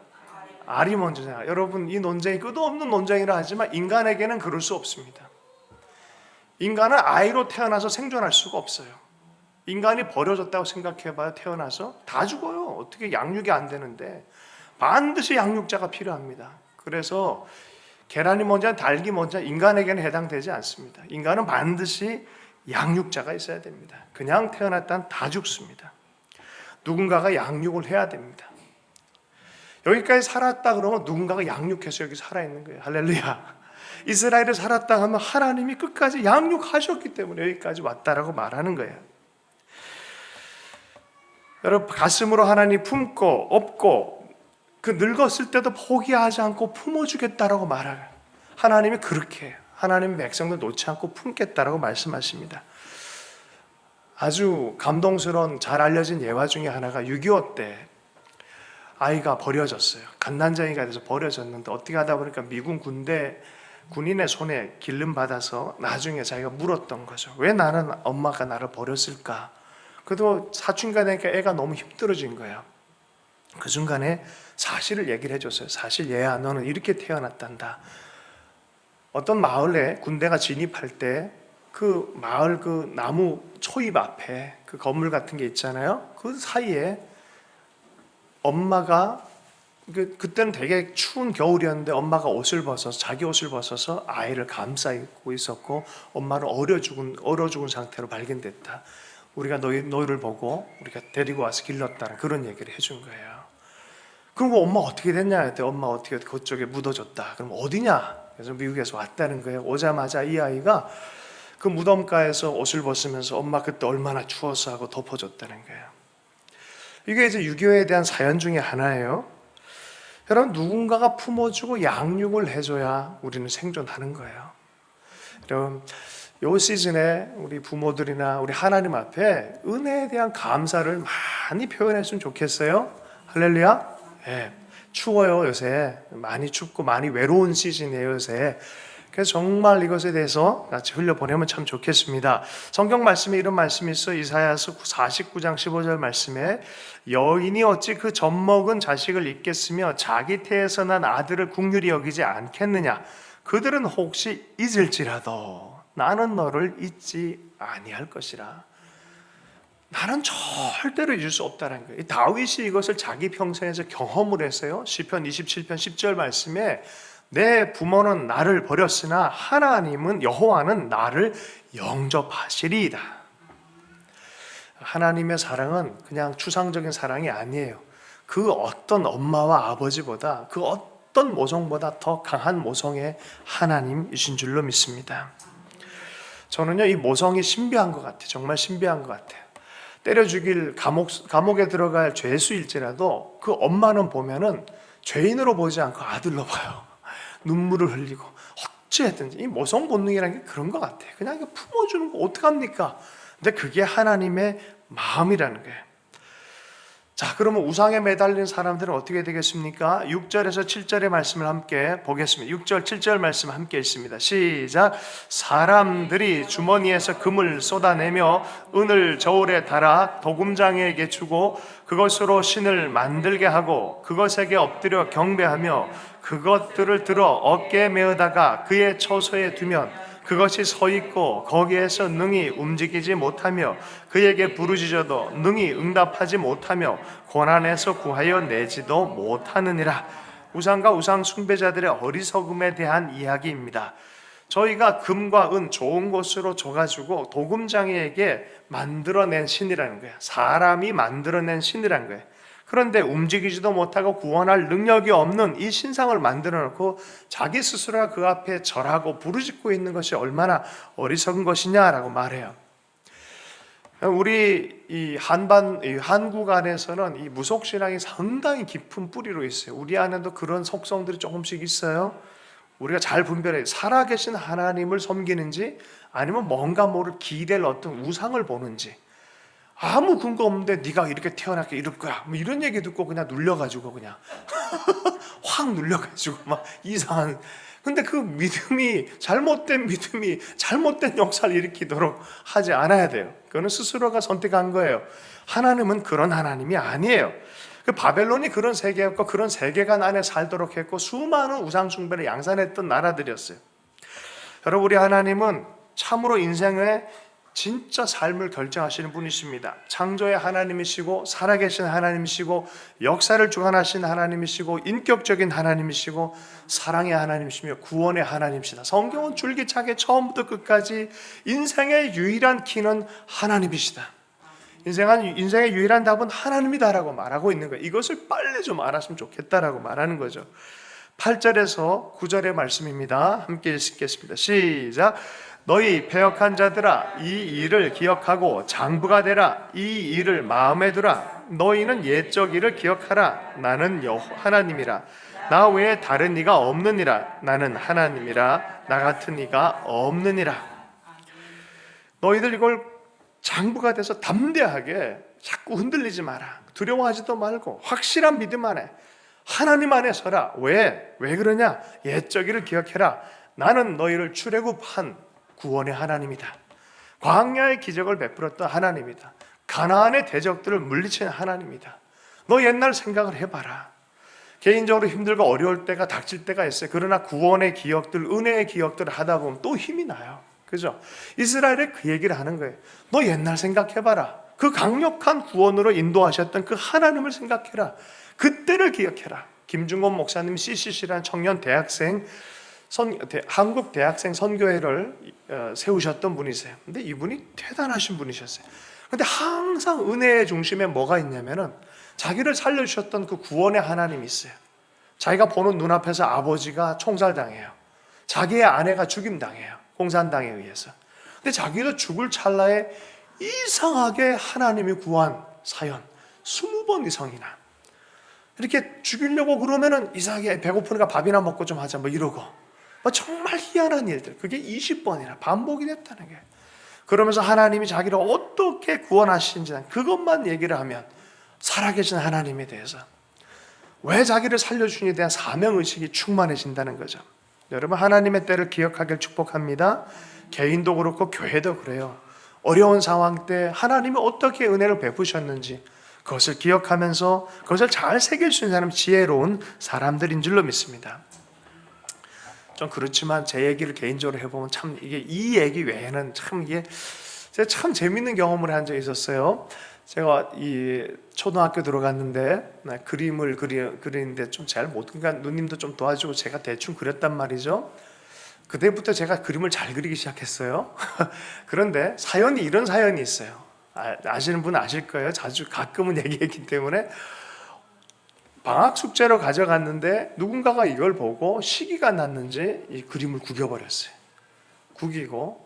알이 먼저냐? 여러분, 이 논쟁이 끝도 없는 논쟁이라 하지만 인간에게는 그럴 수 없습니다. 인간은 아이로 태어나서 생존할 수가 없어요. 인간이 버려졌다고 생각해봐요. 태어나서 다 죽어요. 어떻게 양육이 안 되는데 반드시 양육자가 필요합니다. 그래서 계란이 먼저 닭이 먼저 인간에게는 해당되지 않습니다. 인간은 반드시 양육자가 있어야 됩니다. 그냥 태어났다는 다 죽습니다. 누군가가 양육을 해야 됩니다. 여기까지 살았다 그러면 누군가가 양육해서 여기 살아있는 거예요. 할렐루야. 이스라엘에 살았다 하면 하나님이 끝까지 양육하셨기 때문에 여기까지 왔다라고 말하는 거예요. 여러분, 가슴으로 하나님 품고 업고 그 늙었을 때도 포기하지 않고 품어주겠다라고 말하는, 하나님이 그렇게 해요. 하나님의 백성들 놓지 않고 품겠다라고 말씀하십니다. 아주 감동스러운 잘 알려진 예화 중에 하나가 6.25 때 아이가 버려졌어요. 갓난쟁이가 돼서 버려졌는데 어떻게 하다 보니까 미군 군인의 손에 길름 받아서 나중에 자기가 물었던 거죠. 왜 나는 엄마가 나를 버렸을까? 그래도 사춘기가 되니까 애가 너무 힘들어진 거예요. 그 순간에 사실을 얘기를 해줬어요. 사실 얘야, 너는 이렇게 태어났단다. 어떤 마을에 군대가 진입할 때 그 마을 그 나무 초입 앞에 그 건물 같은 게 있잖아요. 그 사이에 엄마가 그때는 되게 추운 겨울이었는데 엄마가 옷을 벗어서, 자기 옷을 벗어서 아이를 감싸 입고 있었고 엄마는 얼어 죽은 상태로 발견됐다. 우리가 너희를 보고 우리가 데리고 와서 길렀다는 그런 얘기를 해준 거예요. 그리고 엄마 어떻게 됐냐 했더니 엄마 어떻게 그쪽에 묻어졌다. 그럼 어디냐? 그래서 미국에서 왔다는 거예요. 오자마자 이 아이가 그 무덤가에서 옷을 벗으면서 엄마 그때 얼마나 추웠어 하고 덮어줬다는 거예요. 이게 이제 6.25에 대한 사연 중에 하나예요. 여러분, 누군가가 품어주고 양육을 해줘야 우리는 생존하는 거예요. 여러분, 이 시즌에 우리 부모들이나 우리 하나님 앞에 은혜에 대한 감사를 많이 표현했으면 좋겠어요. 할렐루야. 네. 추워요. 요새 많이 춥고 많이 외로운 시즌이에요. 요새. 그래서 정말 이것에 대해서 같이 흘려보내면 참 좋겠습니다. 성경 말씀에 이런 말씀이 있어요. 이사야서 49장 15절 말씀에 여인이 어찌 그 젖먹은 자식을 잊겠으며 자기 태에서 난 아들을 긍휼히 여기지 않겠느냐. 그들은 혹시 잊을지라도 나는 너를 잊지 아니할 것이라. 나는 절대로 잊을 수 없다는 거예요. 다윗이 이것을 자기 평생에서 경험을 했어요. 시편 27편 10절 말씀에 내 부모는 나를 버렸으나 하나님은 여호와는 나를 영접하시리이다. 하나님의 사랑은 그냥 추상적인 사랑이 아니에요. 그 어떤 엄마와 아버지보다, 그 어떤 모성보다 더 강한 모성의 하나님이신 줄로 믿습니다. 저는요, 이 모성이 신비한 것 같아요. 정말 신비한 것 같아요. 때려 죽일 감옥에 들어갈 죄수일지라도 그 엄마는 보면은 죄인으로 보지 않고 아들로 봐요. 눈물을 흘리고 어찌했든지 이 모성 본능이라는 게 그런 것 같아요. 그냥 품어주는 거 어떡합니까? 근데 그게 하나님의 마음이라는 거예요. 자, 그러면 우상에 매달린 사람들은 어떻게 되겠습니까? 6절에서 7절의 말씀을 함께 보겠습니다. 6절, 7절 말씀 함께 읽습니다. 시작. 사람들이 주머니에서 금을 쏟아내며 은을 저울에 달아 도금장에게 주고 그것으로 신을 만들게 하고 그것에게 엎드려 경배하며 그것들을 들어 어깨에 메어다가 그의 처소에 두면 그것이 서 있고 거기에서 능히 움직이지 못하며 그에게 부르짖어도 능히 응답하지 못하며 고난에서 구하여 내지도 못하느니라. 우상과 우상 숭배자들의 어리석음에 대한 이야기입니다. 저희가 금과 은 좋은 곳으로 줘가지고 도금장이에게 만들어낸 신이라는 거예요. 사람이 만들어낸 신이라는 거예요. 그런데 움직이지도 못하고 구원할 능력이 없는 이 신상을 만들어 놓고 자기 스스로가 그 앞에 절하고 부르짖고 있는 것이 얼마나 어리석은 것이냐라고 말해요. 우리 이 한국 안에서는 이 무속신앙이 상당히 깊은 뿌리로 있어요. 우리 안에도 그런 속성들이 조금씩 있어요. 우리가 잘 분별해요. 살아계신 하나님을 섬기는지 아니면 뭔가 모를 기댈 어떤 우상을 보는지. 아무 근거 없는데 네가 이렇게 태어났게 이럴 거야 뭐 이런 얘기 듣고 그냥 눌려가지고 그냥 확 눌려가지고 막 이상한. 근데 그 믿음이 잘못된 역사를 일으키도록 하지 않아야 돼요. 그거는 스스로가 선택한 거예요. 하나님은 그런 하나님이 아니에요. 그 바벨론이 그런 세계였고 그런 세계관 안에 살도록 했고 수많은 우상 숭배를 양산했던 나라들이었어요. 여러분, 우리 하나님은 참으로 인생의 진짜 삶을 결정하시는 분이십니다. 창조의 하나님이시고 살아계신 하나님이시고 역사를 주관하신 하나님이시고 인격적인 하나님이시고 사랑의 하나님이시며 구원의 하나님이시다. 성경은 줄기차게 처음부터 끝까지 인생의 유일한 키는 하나님이시다. 인생의 유일한 답은 하나님이다라고 말하고 있는 거예요. 이것을 빨리 좀 알았으면 좋겠다라고 말하는 거죠. 8절에서 9절의 말씀입니다. 함께 읽겠습니다. 시작. 너희 패역한 자들아, 이 일을 기억하고 장부가 되라. 이 일을 마음에 두라. 너희는 옛적 일을 기억하라. 나는 하나님이라. 나 외에 다른 이가 없느니라. 나는 하나님이라. 나 같은 이가 없느니라. 너희들 이걸 장부가 돼서 담대하게 자꾸 흔들리지 마라. 두려워하지도 말고 확실한 믿음 안에 하나님 안에 서라. 왜 그러냐? 옛적 일을 기억해라. 나는 너희를 출애굽한 구원의 하나님이다. 광야의 기적을 베풀었던 하나님이다. 가나안의 대적들을 물리친 하나님이다. 너 옛날 생각을 해봐라. 개인적으로 힘들고 어려울 때가 닥칠 때가 있어요. 그러나 구원의 기억들, 은혜의 기억들을 하다 보면 또 힘이 나요. 그죠? 이스라엘에 그 얘기를 하는 거예요. 너 옛날 생각해봐라. 그 강력한 구원으로 인도하셨던 그 하나님을 생각해라. 그때를 기억해라. 김중곤 목사님 CCC라는 청년 대학생 한국 대학생 선교회를 세우셨던 분이세요. 근데 이분이 대단하신 분이셨어요. 근데 항상 은혜의 중심에 뭐가 있냐면은 자기를 살려주셨던 그 구원의 하나님이 있어요. 자기가 보는 눈앞에서 아버지가 총살당해요. 자기의 아내가 죽임당해요. 공산당에 의해서. 근데 자기도 죽을 찰나에 이상하게 하나님이 구한 사연 20번 이상이나 이렇게 죽이려고 그러면은 이상하게 배고프니까 밥이나 먹고 좀 하자 뭐 이러고 정말 희한한 일들, 그게 20번이나 반복이 됐다는 거예요. 그러면서 하나님이 자기를 어떻게 구원하시는지 그것만 얘기를 하면 살아계신 하나님에 대해서 왜 자기를 살려주니에 대한 사명의식이 충만해진다는 거죠. 여러분, 하나님의 때를 기억하길 축복합니다. 개인도 그렇고 교회도 그래요. 어려운 상황 때 하나님이 어떻게 은혜를 베푸셨는지 그것을 기억하면서 그것을 잘 새길 수 있는 사람, 지혜로운 사람들인 줄로 믿습니다. 좀 그렇지만 제 얘기를 개인적으로 해보면 참 이게 이 얘기 외에는 참 이게 제가 참 재밌는 경험을 한 적이 있었어요. 제가 이 초등학교 들어갔는데 그림을 그리는데 좀 잘 못 그러니까 누님도 좀 도와주고 제가 대충 그렸단 말이죠. 그때부터 제가 그림을 잘 그리기 시작했어요. 그런데 사연이 이런 사연이 있어요. 아시는 분은 아실 거예요. 자주 가끔은 얘기했기 때문에 방학 숙제로 가져갔는데 누군가가 이걸 보고 시기가 났는지 이 그림을 구겨버렸어요. 구기고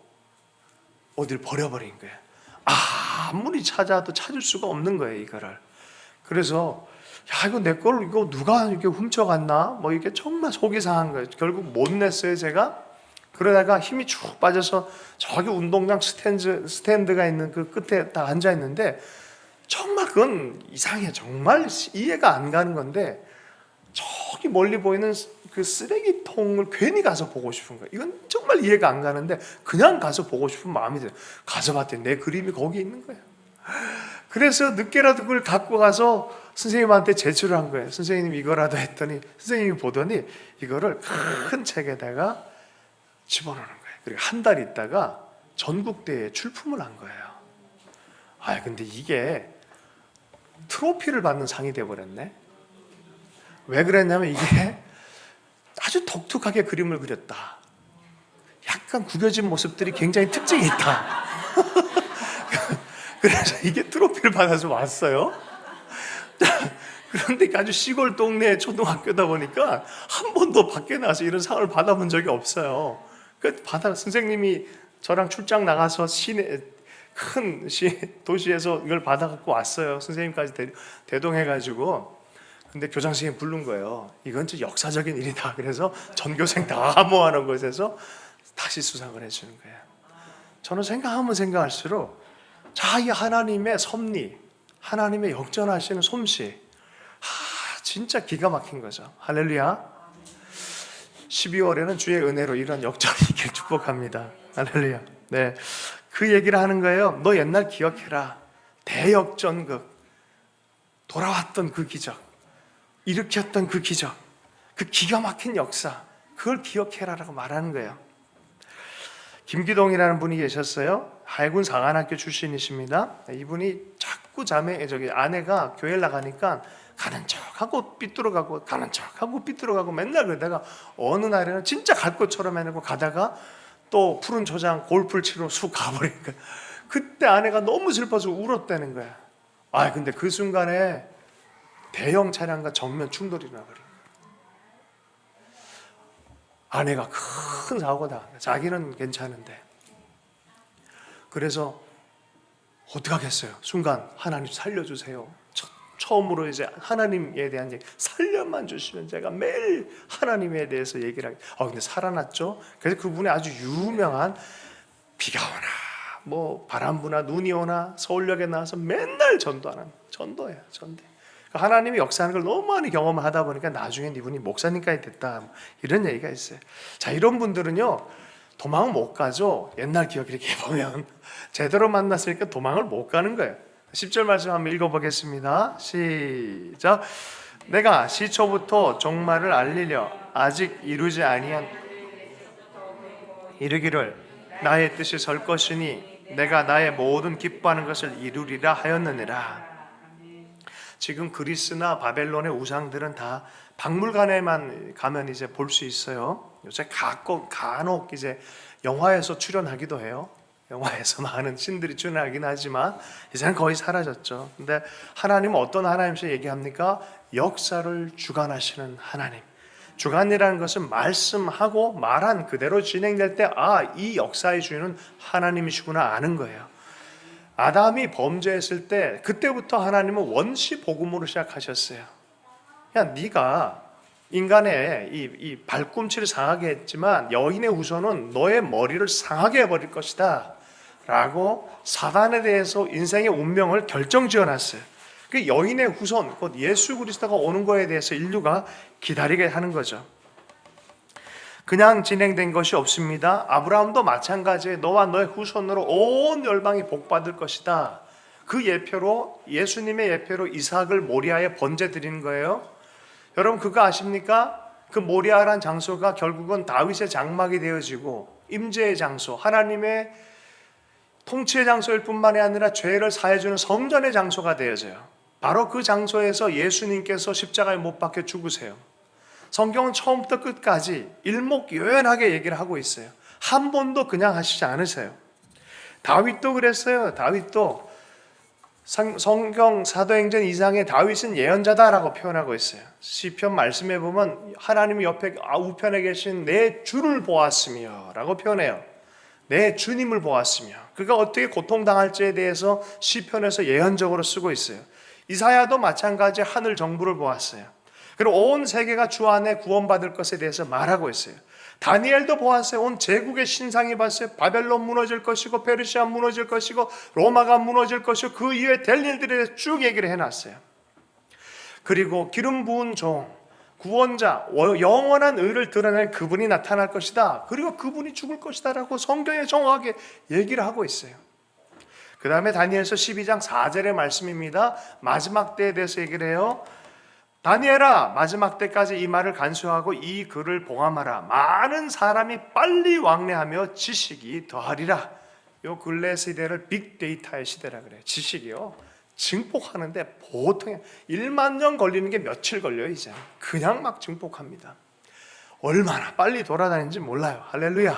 어딜 버려버린 거예요. 아무리 찾아도 찾을 수가 없는 거예요, 이거를. 그래서 야, 이거 내 걸 이거 누가 이렇게 훔쳐갔나? 뭐 이게 정말 속이 상한 거예요. 결국 못 냈어요, 제가. 그러다가 힘이 쭉 빠져서 저기 운동장 스탠드가 있는 그 끝에 딱 앉아 있는데 정말 그건 이상해. 정말 이해가 안 가는 건데 저기 멀리 보이는 그 쓰레기통을 괜히 가서 보고 싶은 거예요. 이건 정말 이해가 안 가는데 그냥 가서 보고 싶은 마음이 들어요. 가서 봤더니 내 그림이 거기 있는 거예요. 그래서 늦게라도 그걸 갖고 가서 선생님한테 제출을 한 거예요. 선생님 이거라도 했더니 선생님이 보더니 이거를 큰 책에다가 집어넣는 거예요. 그리고 한 달 있다가 전국대회에 출품을 한 거예요. 근데 이게 트로피를 받는 상이 돼버렸네. 왜 그랬냐면 이게 아주 독특하게 그림을 그렸다. 약간 구겨진 모습들이 굉장히 특징이 있다. 그래서 이게 트로피를 받아서 왔어요. 그런데 아주 시골 동네 초등학교다 보니까 한 번도 밖에 나가서 이런 상을 받아본 적이 없어요. 선생님이 저랑 출장 나가서 큰 도시에서 이걸 받아갖고 왔어요. 선생님까지 대동해가지고. 근데 교장 선생님 부른 거예요. 이건 좀 역사적인 일이다. 그래서 전교생 다 모아놓은 곳에서 다시 수상을 해주는 거예요. 저는 생각하면 생각할수록 이 하나님의 섭리, 하나님의 역전하시는 솜씨, 진짜 기가 막힌 거죠. 할렐루야. 12월에는 주의 은혜로 이런 역전이 있길 축복합니다. 할렐루야. 네, 그 얘기를 하는 거예요. 너 옛날 기억해라. 대역전극, 돌아왔던 그 기적, 일으켰던 그 기적, 그 기가 막힌 역사, 그걸 기억해라라고 말하는 거예요. 김기동이라는 분이 계셨어요. 해군 상안학교 출신이십니다. 이분이 자꾸 아내가 교회를 나가니까 가는 척하고 삐뚤어가고 가는 척하고 삐뚤어가고 맨날 그러다가 어느 날에는 진짜 갈 것처럼 해놓고 가다가 또 푸른 초장 골프를 치러 쑥 가버리니까 그때 아내가 너무 슬퍼서 울었다는 거야. 근데 그 순간에 대형 차량과 정면 충돌이 나버린 거야. 아내가 큰 사고가 나. 자기는 괜찮은데. 그래서 어떡하겠어요? 순간 하나님 살려주세요. 처음으로 이제 하나님에 대한 얘기, 살려만 주시면 제가 매일 하나님에 대해서 얘기를 하게. 근데 살아났죠. 그래서 그분이 아주 유명한, 비가 오나 뭐 바람 부나 눈이 오나 서울역에 나와서 맨날 전도하는 전도예요. 전도. 하나님이 역사하는 걸 너무 많이 경험하다 보니까 나중엔 이분이 목사님까지 됐다, 이런 얘기가 있어요. 자, 이런 분들은요 도망 못 가죠. 옛날 기억 이렇게 보면 제대로 만났으니까 도망을 못 가는 거예요. 10절 말씀 한번 읽어보겠습니다. 시작. 내가 시초부터 종말을 알리려 아직 이루지 아니한 이르기를 나의 뜻이 설 것이니 내가 나의 모든 기뻐하는 것을 이루리라 하였느니라. 지금 그리스나 바벨론의 우상들은 다 박물관에만 가면 이제 볼 수 있어요. 요새 간혹 이제 영화에서 출연하기도 해요. 영화에서 많은 신들이 출연하긴 하지만 이제는 거의 사라졌죠. 근데 하나님은 어떤 하나님이서 얘기합니까? 역사를 주관하시는 하나님. 주관이라는 것은 말씀하고 말한 그대로 진행될 때 이 역사의 주인은 하나님이시구나 아는 거예요. 아담이 범죄했을 때 그때부터 하나님은 원시 복음으로 시작하셨어요. 야, 네가 인간의 이 발꿈치를 상하게 했지만 여인의 후손은 너의 머리를 상하게 해버릴 것이다 라고 사단에 대해서 인생의 운명을 결정지어놨어요. 그 여인의 후손, 곧 예수 그리스도가 오는 거에 대해서 인류가 기다리게 하는 거죠. 그냥 진행된 것이 없습니다. 아브라함도 마찬가지에 너와 너의 후손으로 온 열방이 복받을 것이다. 그 예표로, 예수님의 예표로 이삭을 모리아에 번제 드리는 거예요. 여러분 그거 아십니까? 그 모리아라는 장소가 결국은 다윗의 장막이 되어지고 임재의 장소, 하나님의 통치의 장소일 뿐만이 아니라 죄를 사해주는 성전의 장소가 되어져요. 바로 그 장소에서 예수님께서 십자가에 못 박혀 죽으세요. 성경은 처음부터 끝까지 일목요연하게 얘기를 하고 있어요. 한 번도 그냥 하시지 않으세요. 다윗도 그랬어요. 다윗도 성경 사도행전 2장에 다윗은 예언자다라고 표현하고 있어요. 시편 말씀에 보면 하나님이 옆에 우편에 계신 내 주를 보았으며 라고 표현해요. 내 주님을 보았으며. 그가 어떻게 고통당할지에 대해서 시편에서 예언적으로 쓰고 있어요. 이사야도 마찬가지 하늘 정부를 보았어요. 그리고 온 세계가 주 안에 구원받을 것에 대해서 말하고 있어요. 다니엘도 보았어요. 온 제국의 신상이 봤어요. 바벨론 무너질 것이고 페르시아 무너질 것이고 로마가 무너질 것이고 그 이후에 될 일들에 대해서 쭉 얘기를 해놨어요. 그리고 기름 부은 종, 구원자, 영원한 의를 드러낸 그분이 나타날 것이다. 그리고 그분이 죽을 것이다 라고 성경에 정확하게 얘기를 하고 있어요. 그 다음에 다니엘서 12장 4절의 말씀입니다. 마지막 때에 대해서 얘기를 해요. 다니엘아, 마지막 때까지 이 말을 간수하고 이 글을 봉함하라. 많은 사람이 빨리 왕래하며 지식이 더하리라. 요 근래 시대를 빅데이터의 시대라 그래요. 지식이요, 증폭하는데 보통 1만 년 걸리는 게 며칠 걸려요. 이제 그냥 막 증폭합니다. 얼마나 빨리 돌아다니는지 몰라요. 할렐루야.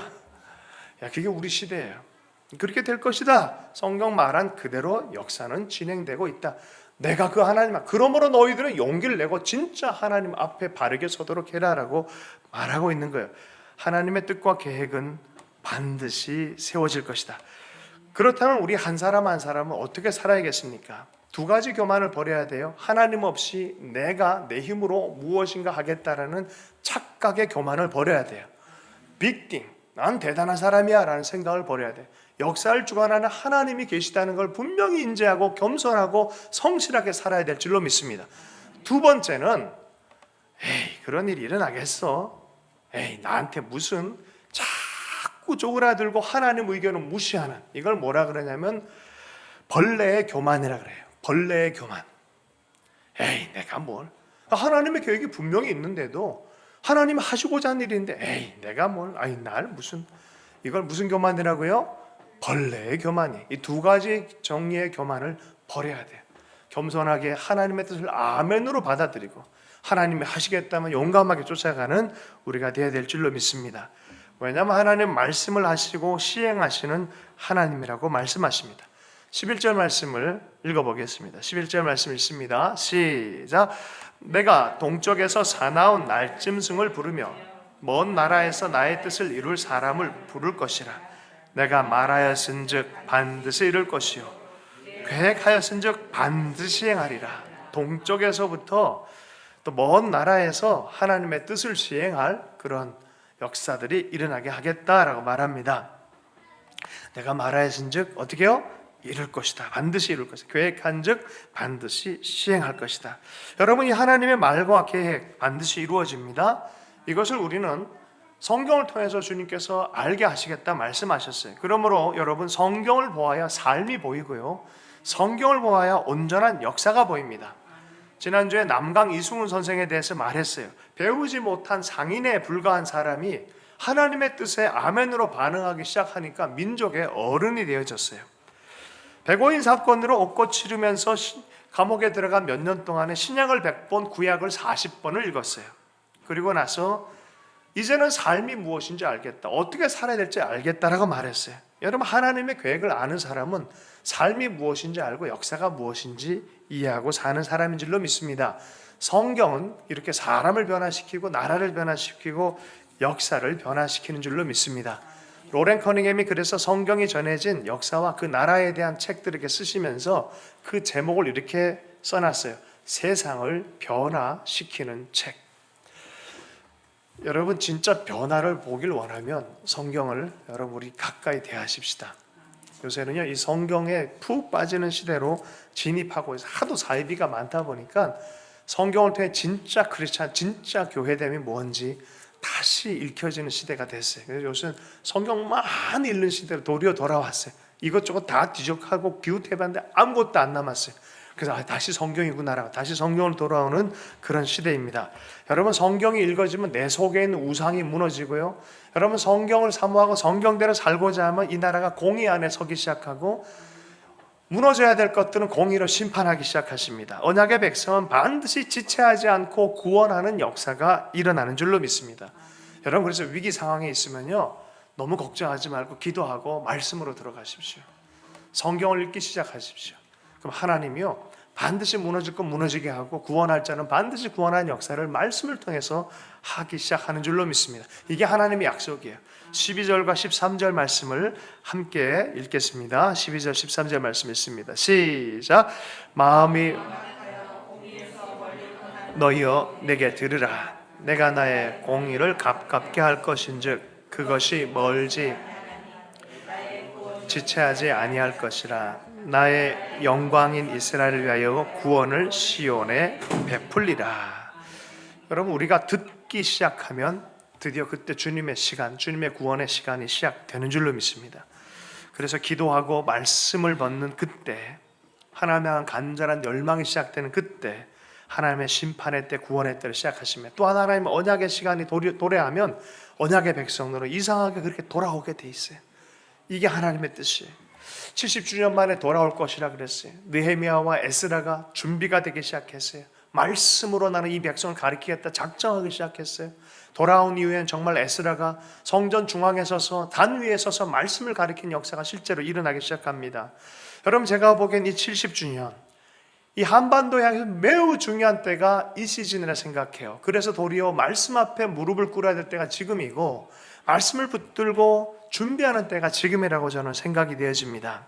그게 우리 시대예요. 그렇게 될 것이다. 성경 말한 그대로 역사는 진행되고 있다. 내가 그 하나님 앞, 그러므로 너희들은 용기를 내고 진짜 하나님 앞에 바르게 서도록 해라라고 말하고 있는 거예요. 하나님의 뜻과 계획은 반드시 세워질 것이다. 그렇다면 우리 한 사람 한 사람은 어떻게 살아야겠습니까? 두 가지 교만을 버려야 돼요. 하나님 없이 내가 내 힘으로 무엇인가 하겠다라는 착각의 교만을 버려야 돼요. 빅띵, 난 대단한 사람이야 라는 생각을 버려야 돼요. 역사를 주관하는 하나님이 계시다는 걸 분명히 인지하고 겸손하고 성실하게 살아야 될 줄로 믿습니다. 두 번째는 그런 일이 일어나겠어? 나한테 무슨, 자꾸 쪼그라들고 하나님 의견을 무시하는, 이걸 뭐라 그러냐면 벌레의 교만이라 그래요. 벌레의 교만. 내가 뭘, 하나님의 계획이 분명히 있는데도 하나님 하시고자 하는 일인데 내가 뭘, 날 무슨, 이걸 무슨 교만이라고요? 벌레의 교만이. 이 두 가지 정리의 교만을 버려야 돼요. 겸손하게 하나님의 뜻을 아멘으로 받아들이고 하나님이 하시겠다면 용감하게 쫓아가는 우리가 되어야 될 줄로 믿습니다. 왜냐하면 하나님 말씀을 하시고 시행하시는 하나님이라고 말씀하십니다. 11절 말씀을 읽어보겠습니다. 11절 말씀 읽습니다. 시작. 내가 동쪽에서 사나운 날짐승을 부르며 먼 나라에서 나의 뜻을 이룰 사람을 부를 것이라. 내가 말하였은즉 반드시 이룰 것이요 계획하였은즉 반드시 행하리라. 동쪽에서부터 또 먼 나라에서 하나님의 뜻을 시행할 그런 역사들이 일어나게 하겠다라고 말합니다. 내가 말하였은즉 어떻게 해요? 이룰 것이다. 반드시 이룰 것이다. 계획한즉 반드시 시행할 것이다. 여러분, 이 하나님의 말과 계획 반드시 이루어집니다. 이것을 우리는 성경을 통해서 주님께서 알게 하시겠다 말씀하셨어요. 그러므로 여러분, 성경을 보아야 삶이 보이고요, 성경을 보아야 온전한 역사가 보입니다. 지난주에 남강 이승훈 선생에 대해서 말했어요. 배우지 못한 상인에 불과한 사람이 하나님의 뜻에 아멘으로 반응하기 시작하니까 민족의 어른이 되어졌어요. 백오인 사건으로 옥고 치르면서 감옥에 들어간 몇 년 동안에 신약을 100번, 구약을 40번을 읽었어요. 그리고 나서 이제는 삶이 무엇인지 알겠다, 어떻게 살아야 될지 알겠다라고 말했어요. 여러분, 하나님의 계획을 아는 사람은 삶이 무엇인지 알고 역사가 무엇인지 이해하고 사는 사람인 줄로 믿습니다. 성경은 이렇게 사람을 변화시키고 나라를 변화시키고 역사를 변화시키는 줄로 믿습니다. 로렌 커닝햄이 그래서 성경이 전해진 역사와 그 나라에 대한 책들을 이렇게 쓰시면서 그 제목을 이렇게 써놨어요. 세상을 변화시키는 책. 여러분, 진짜 변화를 보길 원하면 성경을 여러분 우리 가까이 대하십시다. 요새는요, 이 성경에 푹 빠지는 시대로 진입하고 있어요. 하도 사이비가 많다 보니까 성경을 통해 진짜 크리스찬, 진짜 교회됨이 뭔지 다시 읽혀지는 시대가 됐어요. 그래서 요새는 성경 많이 읽는 시대로 도리어 돌아왔어요. 이것저것 다 뒤적하고 비웃해봤는데 아무것도 안 남았어요. 그래서 다시 성경이구나라고 다시 성경으로 돌아오는 그런 시대입니다. 여러분, 성경이 읽어지면 내 속에 있는 우상이 무너지고요, 여러분 성경을 사모하고 성경대로 살고자 하면 이 나라가 공의 안에 서기 시작하고 무너져야 될 것들은 공의로 심판하기 시작하십니다. 언약의 백성은 반드시 지체하지 않고 구원하는 역사가 일어나는 줄로 믿습니다. 여러분, 그래서 위기 상황에 있으면요, 너무 걱정하지 말고 기도하고 말씀으로 들어가십시오. 성경을 읽기 시작하십시오. 그럼 하나님이요, 반드시 무너질 건 무너지게 하고 구원할 자는 반드시 구원하는 역사를 말씀을 통해서 하기 시작하는 줄로 믿습니다. 이게 하나님의 약속이에요. 12절과 13절 말씀을 함께 읽겠습니다. 12절 13절 말씀 읽습니다. 시작. 마음이 너희여 내게 들으라. 내가 나의 공의를 값갚게 할 것인즉 그것이 멀지 지체하지 아니할 것이라. 나의 영광인 이스라엘을 위하여 구원을 시온에 베풀리라. 여러분, 우리가 듣기 시작하면 드디어 그때 주님의 시간, 주님의 구원의 시간이 시작되는 줄로 믿습니다. 그래서 기도하고 말씀을 받는 그때, 하나님에 대한 간절한 열망이 시작되는 그때, 하나님의 심판의 때, 구원의 때를 시작하시면 또 하나님의 언약의 시간이 도래하면 언약의 백성으로 이상하게 그렇게 돌아오게 돼 있어요. 이게 하나님의 뜻이에요. 70주년 만에 돌아올 것이라 그랬어요. 느헤미야와 에스라가 준비가 되기 시작했어요. 말씀으로 나는 이 백성을 가리키겠다 작정하기 시작했어요. 돌아온 이후엔 정말 에스라가 성전 중앙에 서서 단 위에 서서 말씀을 가리킨 역사가 실제로 일어나기 시작합니다. 여러분, 제가 보기엔 이 70주년, 이 한반도에 향해서 매우 중요한 때가 이 시즌이라 생각해요. 그래서 도리어 말씀 앞에 무릎을 꿇어야 될 때가 지금이고 말씀을 붙들고 준비하는 때가 지금이라고 저는 생각이 되어집니다.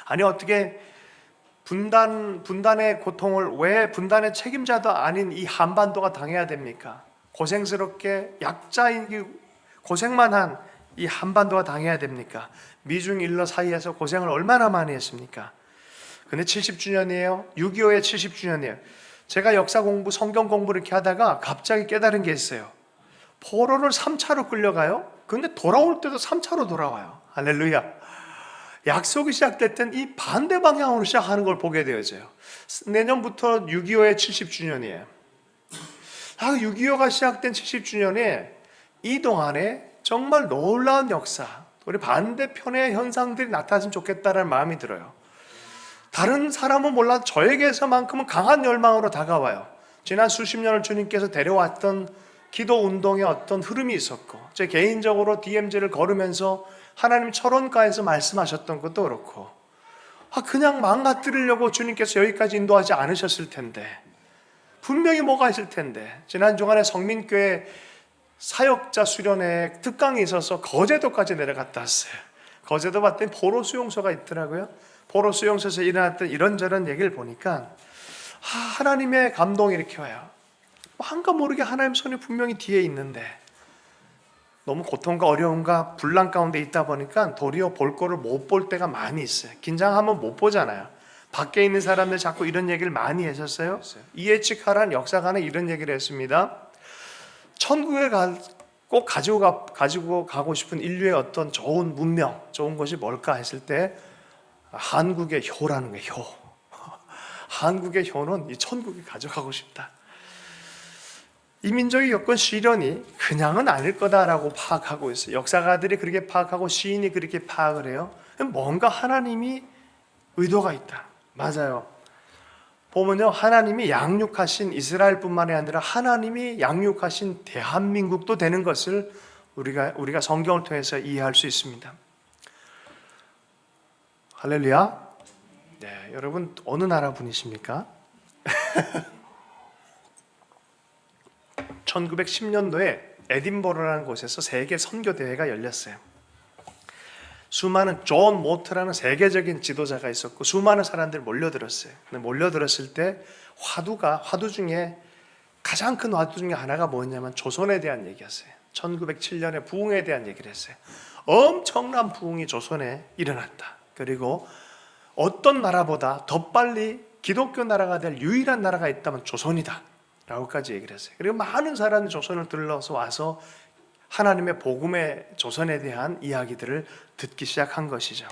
아니, 어떻게 분단의 고통을 왜 분단의 책임자도 아닌 이 한반도가 당해야 됩니까? 고생스럽게 약자이기 고생만 한 이 한반도가 당해야 됩니까? 미중 일러 사이에서 고생을 얼마나 많이 했습니까? 근데 70주년이에요. 6.25의 70주년이에요. 제가 역사 공부, 성경 공부를 이렇게 하다가 갑자기 깨달은 게 있어요. 포로를 3차로 끌려가요. 근데 돌아올 때도 3차로 돌아와요. 할렐루야. 약속이 시작될 땐 이 반대 방향으로 시작하는 걸 보게 되어져요. 내년부터 6.25의 70주년이에요. 6.25가 시작된 70주년에 이 동안에 정말 놀라운 역사, 우리 반대편의 현상들이 나타났으면 좋겠다는 마음이 들어요. 다른 사람은 몰라도 저에게서만큼은 강한 열망으로 다가와요. 지난 수십 년을 주님께서 데려왔던 기도 운동의 어떤 흐름이 있었고, 제 개인적으로 DMZ를 걸으면서 하나님 철원가에서 말씀하셨던 것도 그렇고, 그냥 망가뜨리려고 주님께서 여기까지 인도하지 않으셨을 텐데, 분명히 뭐가 있을 텐데. 지난 주간에 성민교회 사역자 수련회 특강이 있어서 거제도까지 내려갔다 왔어요. 거제도 봤더니 포로 수용소가 있더라고요. 포로 수용소에서 일어났던 이런저런 얘기를 보니까 하나님의 감동이 이렇게 와요. 한가 모르게 하나님 손이 분명히 뒤에 있는데 너무 고통과 어려움과 분란 가운데 있다 보니까 도리어 볼 거를 못 볼 때가 많이 있어요. 긴장하면 못 보잖아요. 밖에 있는 사람들 자꾸 이런 얘기를 많이 하셨어요. 이에치 카란 역사관에 이런 얘기를 했습니다. 천국에 꼭 가지고 가고 싶은 인류의 어떤 좋은 문명, 좋은 것이 뭘까 했을 때 한국의 효라는 거예요. 효. 한국의 효는 이 천국에 가져가고 싶다. 이 민족이 겪은 시련이 그냥은 아닐 거다라고 파악하고 있어요. 역사가들이 그렇게 파악하고 시인이 그렇게 파악을 해요. 뭔가 하나님이 의도가 있다. 맞아요. 보면요, 하나님이 양육하신 이스라엘뿐만이 아니라 하나님이 양육하신 대한민국도 되는 것을 우리가 성경을 통해서 이해할 수 있습니다. 할렐루야. 네, 여러분 어느 나라 분이십니까? 1910년도에 에딘버러라는 곳에서 세계 선교 대회가 열렸어요. 수많은 존 모트라는 세계적인 지도자가 있었고 수많은 사람들이 몰려들었어요. 근데 몰려들었을 때 화두 중에 가장 큰 화두 중에 하나가 뭐였냐면 조선에 대한 얘기였어요. 1907년에 부흥에 대한 얘기를 했어요. 엄청난 부흥이 조선에 일어났다. 그리고 어떤 나라보다 더 빨리 기독교 나라가 될 유일한 나라가 있다면 조선이다 라고까지 얘기를 했어요. 그리고 많은 사람들이 조선을 들러서 와서 하나님의 복음의 조선에 대한 이야기들을 듣기 시작한 것이죠.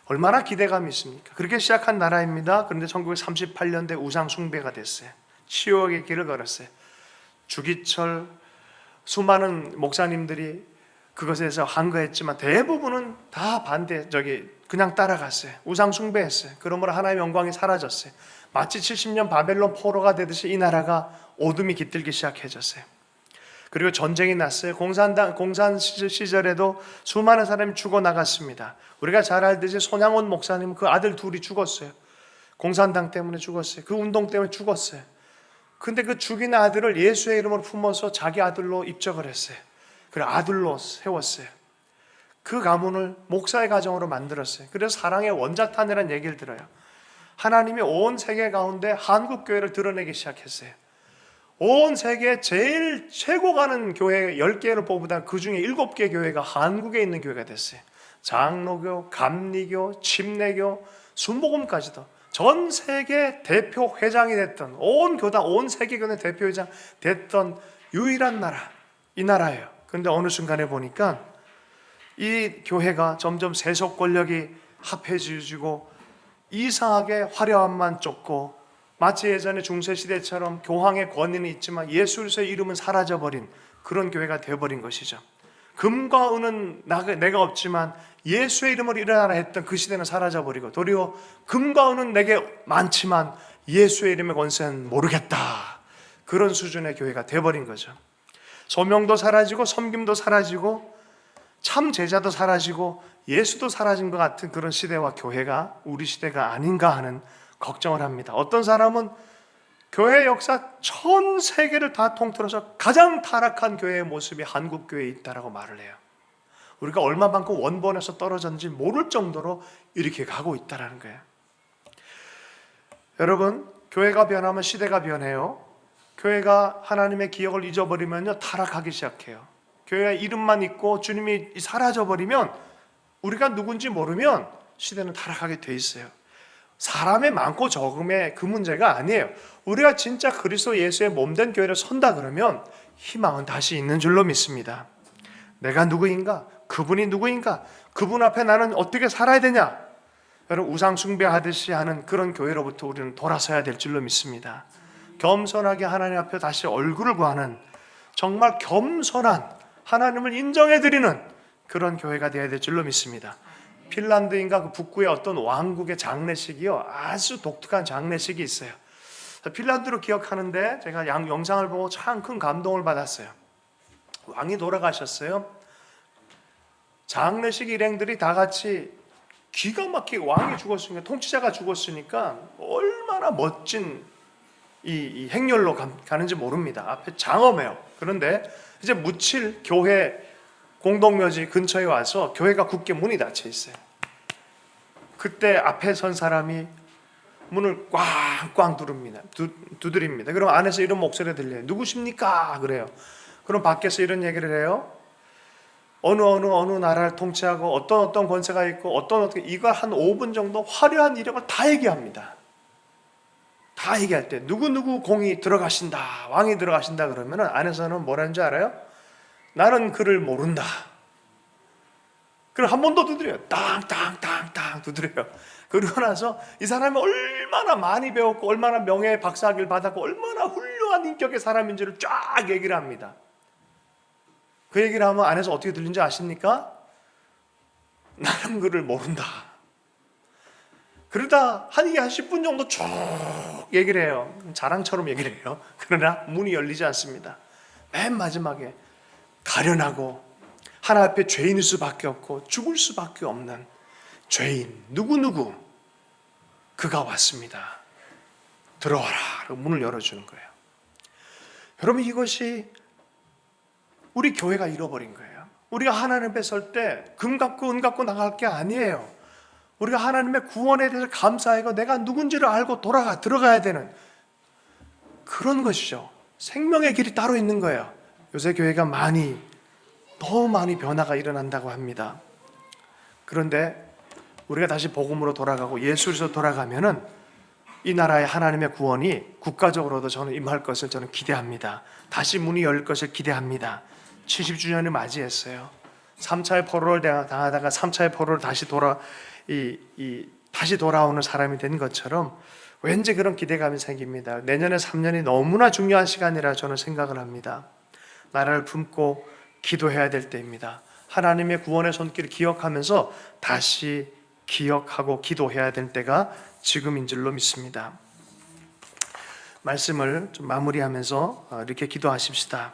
얼마나 기대감이 있습니까? 그렇게 시작한 나라입니다. 그런데 1938년대 우상 숭배가 됐어요. 치욕의 길을 걸었어요. 주기철 수많은 목사님들이 그것에서 한거했지만 대부분은 다 그냥 따라갔어요. 우상 숭배했어요. 그러므로 하나님의 영광이 사라졌어요. 마치 70년 바벨론 포로가 되듯이 이 나라가 어둠이 깃들기 시작해졌어요. 그리고 전쟁이 났어요. 공산 시절에도 수많은 사람이 죽어나갔습니다. 우리가 잘 알듯이 손양원 목사님 그 아들 둘이 죽었어요. 공산당 때문에 죽었어요. 그 운동 때문에 죽었어요. 근데 그 죽인 아들을 예수의 이름으로 품어서 자기 아들로 입적을 했어요. 그래 아들로 세웠어요. 그 가문을 목사의 가정으로 만들었어요. 그래서 사랑의 원자탄이라는 얘기를 들어요. 하나님이 온 세계 가운데 한국교회를 드러내기 시작했어요. 온 세계 제일 최고 가는 교회 10개를 뽑으다 그 중에 7개 교회가 한국에 있는 교회가 됐어요. 장로교, 감리교, 침례교, 순복음까지도 전 세계 대표 회장이 됐던 온 교단, 온 세계교회 대표 회장 됐던 유일한 나라, 이 나라예요. 그런데 어느 순간에 보니까 이 교회가 점점 세속 권력이 합해지고 이상하게 화려함만 쫓고 마치 예전에 중세시대처럼 교황의 권위는 있지만 예수 그리스도의 이름은 사라져버린 그런 교회가 되어버린 것이죠. 금과 은은 내가 없지만 예수의 이름으로 일어나라 했던 그 시대는 사라져버리고 도리어 금과 은은 내게 많지만 예수의 이름의 권세는 모르겠다. 그런 수준의 교회가 되어버린 거죠. 소명도 사라지고 섬김도 사라지고 참 제자도 사라지고 예수도 사라진 것 같은 그런 시대와 교회가 우리 시대가 아닌가 하는 걱정을 합니다. 어떤 사람은 교회 역사 전 세계를 다 통틀어서 가장 타락한 교회의 모습이 한국 교회에 있다라고 말을 해요. 우리가 얼마만큼 원본에서 떨어졌는지 모를 정도로 이렇게 가고 있다라는 거예요. 여러분, 교회가 변하면 시대가 변해요. 교회가 하나님의 기억을 잊어버리면요 타락하기 시작해요. 교회 이름만 있고 주님이 사라져버리면 우리가 누군지 모르면 시대는 타락하게 돼 있어요. 사람의 많고 적음의 그 문제가 아니에요. 우리가 진짜 그리스도 예수의 몸된 교회를 선다 그러면 희망은 다시 있는 줄로 믿습니다. 내가 누구인가? 그분이 누구인가? 그분 앞에 나는 어떻게 살아야 되냐? 여러분 우상 숭배하듯이 하는 그런 교회로부터 우리는 돌아서야 될 줄로 믿습니다. 겸손하게 하나님 앞에 다시 얼굴을 구하는 정말 겸손한 하나님을 인정해드리는 그런 교회가 되어야 될 줄로 믿습니다. 핀란드인가 그 북부의 어떤 왕국의 장례식이요 아주 독특한 장례식이 있어요. 핀란드로 기억하는데 제가 영상을 보고 참 큰 감동을 받았어요. 왕이 돌아가셨어요. 장례식 일행들이 다 같이 기가 막히게 왕이 죽었으니까, 통치자가 죽었으니까 얼마나 멋진 이 행렬로 가는지 모릅니다. 앞에 장엄해요. 그런데 이제 묻힐 교회 공동묘지 근처에 와서 교회가 굳게 문이 닫혀 있어요. 그때 앞에 선 사람이 문을 꽝꽝 두드립니다. 그럼 안에서 이런 목소리가 들려요. 누구십니까? 그래요. 그럼 밖에서 이런 얘기를 해요. 어느 나라를 통치하고 어떤 권세가 있고 이거 한 5분 정도 화려한 이력을 다 얘기합니다. 다 얘기할 때 누구 공이 들어가신다, 왕이 들어가신다 그러면은 안에서는 뭐라는 줄 알아요? 나는 그를 모른다. 그럼 한 번 더 두드려요. 땅땅땅땅 두드려요. 그러고 나서 이 사람이 얼마나 많이 배웠고 얼마나 명예 박사학위를 받았고 얼마나 훌륭한 인격의 사람인지를 쫙 얘기를 합니다. 그 얘기를 하면 안에서 어떻게 들린지 아십니까? 나는 그를 모른다. 그러다 한 10분 정도 쭉 얘기를 해요. 자랑처럼 얘기를 해요. 그러나 문이 열리지 않습니다. 맨 마지막에 가련하고 하나 앞에 죄인일 수밖에 없고 죽을 수밖에 없는 죄인 누구 그가 왔습니다. 들어와라. 문을 열어주는 거예요. 여러분, 이것이 우리 교회가 잃어버린 거예요. 우리가 하나님 앞에 설 때 금 갖고 은 갖고 나갈 게 아니에요. 우리가 하나님의 구원에 대해서 감사하고 내가 누군지를 알고 들어가야 되는 그런 것이죠. 생명의 길이 따로 있는 거예요. 요새 교회가 너무 많이 변화가 일어난다고 합니다. 그런데 우리가 다시 복음으로 돌아가고 예수로 돌아가면은 이 나라의 하나님의 구원이 국가적으로도 저는 임할 것을 저는 기대합니다. 다시 문이 열 것을 기대합니다. 70주년을 맞이했어요. 3차의 포로를 당하다가 3차의 포로를 다시 돌아오는 사람이 된 것처럼 왠지 그런 기대감이 생깁니다. 내년에 3년이 너무나 중요한 시간이라 저는 생각을 합니다. 나라를 품고 기도해야 될 때입니다. 하나님의 구원의 손길을 기억하면서 다시 기억하고 기도해야 될 때가 지금인 줄로 믿습니다. 말씀을 좀 마무리하면서 이렇게 기도하십시다.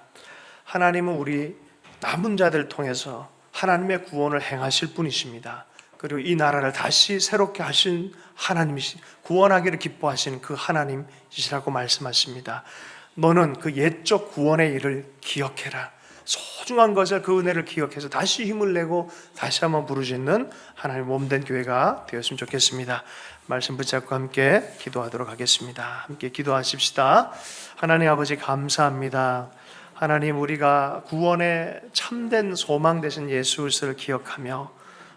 하나님은 우리 남은 자들 통해서 하나님의 구원을 행하실 분이십니다. 그리고 이 나라를 다시 새롭게 하신 하나님이시, 구원하기를 기뻐하시는 그 하나님이시라고 말씀하십니다. 너는 그 옛적 구원의 일을 기억해라. 소중한 것을, 그 은혜를 기억해서 다시 힘을 내고 다시 한번 부르짖는 하나님 몸된 교회가 되었으면 좋겠습니다. 말씀 붙잡고 함께 기도하도록 하겠습니다. 함께 기도하십시다. 하나님 아버지, 감사합니다. 하나님, 우리가 구원의 참된 소망 되신 예수를 기억하며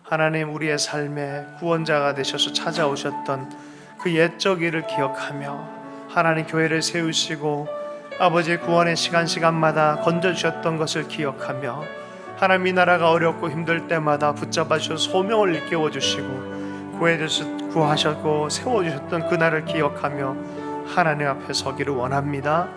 하나님, 우리의 삶에 구원자가 되셔서 찾아오셨던 그 옛적 일을 기억하며 하나님, 교회를 세우시고 아버지 구원의 시간마다 건져주셨던 것을 기억하며 하나님, 이 나라가 어렵고 힘들 때마다 붙잡아 주셔서 소명을 일깨워 주시고 구하셨고 세워주셨던 그날을 기억하며 하나님 앞에 서기를 원합니다.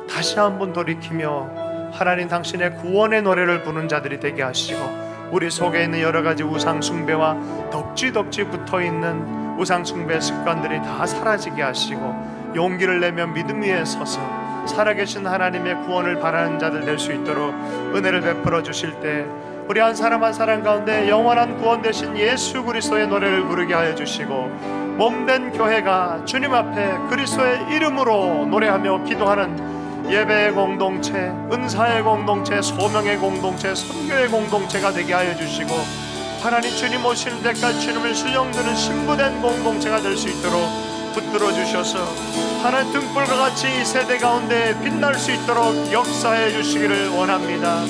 다시 한번 돌이키며 하나님, 당신의 구원의 노래를 부는 자들이 되게 하시고 우리 속에 있는 여러 가지 우상 숭배와 덕지 붙어있는 우상 숭배 습관들이 다 사라지게 하시고 용기를 내며 믿음 위에 서서 살아계신 하나님의 구원을 바라는 자들 될 수 있도록 은혜를 베풀어 주실 때 우리 한 사람 한 사람 가운데 영원한 구원 되신 예수 그리스도의 노래를 부르게 하여 주시고 몸된 교회가 주님 앞에 그리스도의 이름으로 노래하며 기도하는 예배의 공동체, 은사의 공동체, 소명의 공동체, 선교의 공동체가 되게 하여 주시고 하나님, 주님 오시는 데까지 주님을 순영드는 신부된 공동체가 될 수 있도록 붙들어 주셔서 하나님 등불과 같이 이 세대 가운데 빛날 수 있도록 역사해 주시기를 원합니다.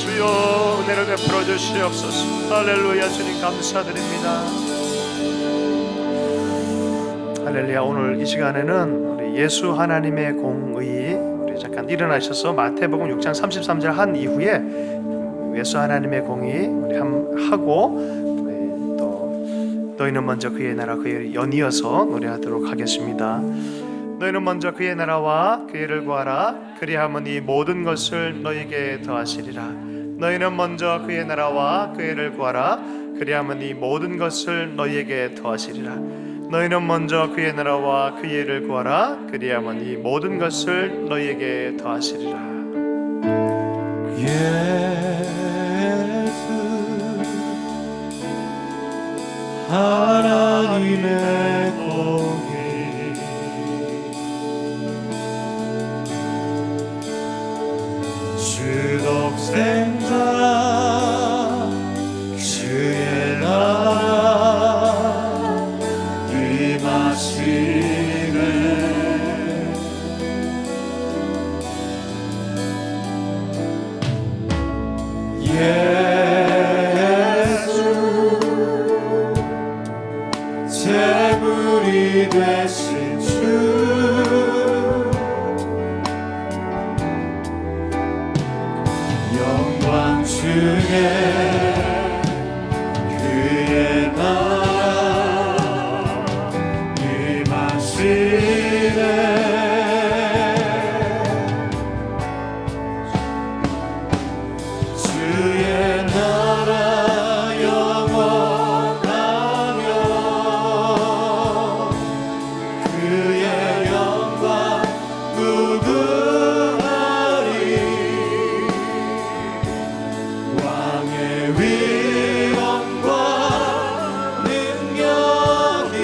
주여, 은혜를 베풀어 주시옵소서. 할렐루야. 주님 감사드립니다. 할렐루야. 오늘 이 시간에는 우리 예수 하나님의 공의, 우리 잠깐 일어나셔서 마태복음 6장 33절 한 이후에 예수 하나님의 공의 우리 하고 또 너희는 먼저 그의 나라 그의 연이어서 노래하도록 하겠습니다. 너희는 먼저 그의 나라와 그의 일을 구하라. 그리하면 이 모든 것을 너희에게 더하시리라. 너희는 먼저 그의 나라와 그의 일을 구하라. 그리하면 이 모든 것을 너희에게 더하시리라. 너희는 먼저 그의 나라와 그의 일을 구하라. 그리하면 이 모든 것을 너희에게 더하시리라. 예수 하나님의 공의 주 독생자 주의 나라 임하시네. 예수 제물이 되신 주 영광 중에 그의 나라 임하시네. 주의 나라 영원하며 그의 영광 무궁하리. 왕의 위엄과 능력이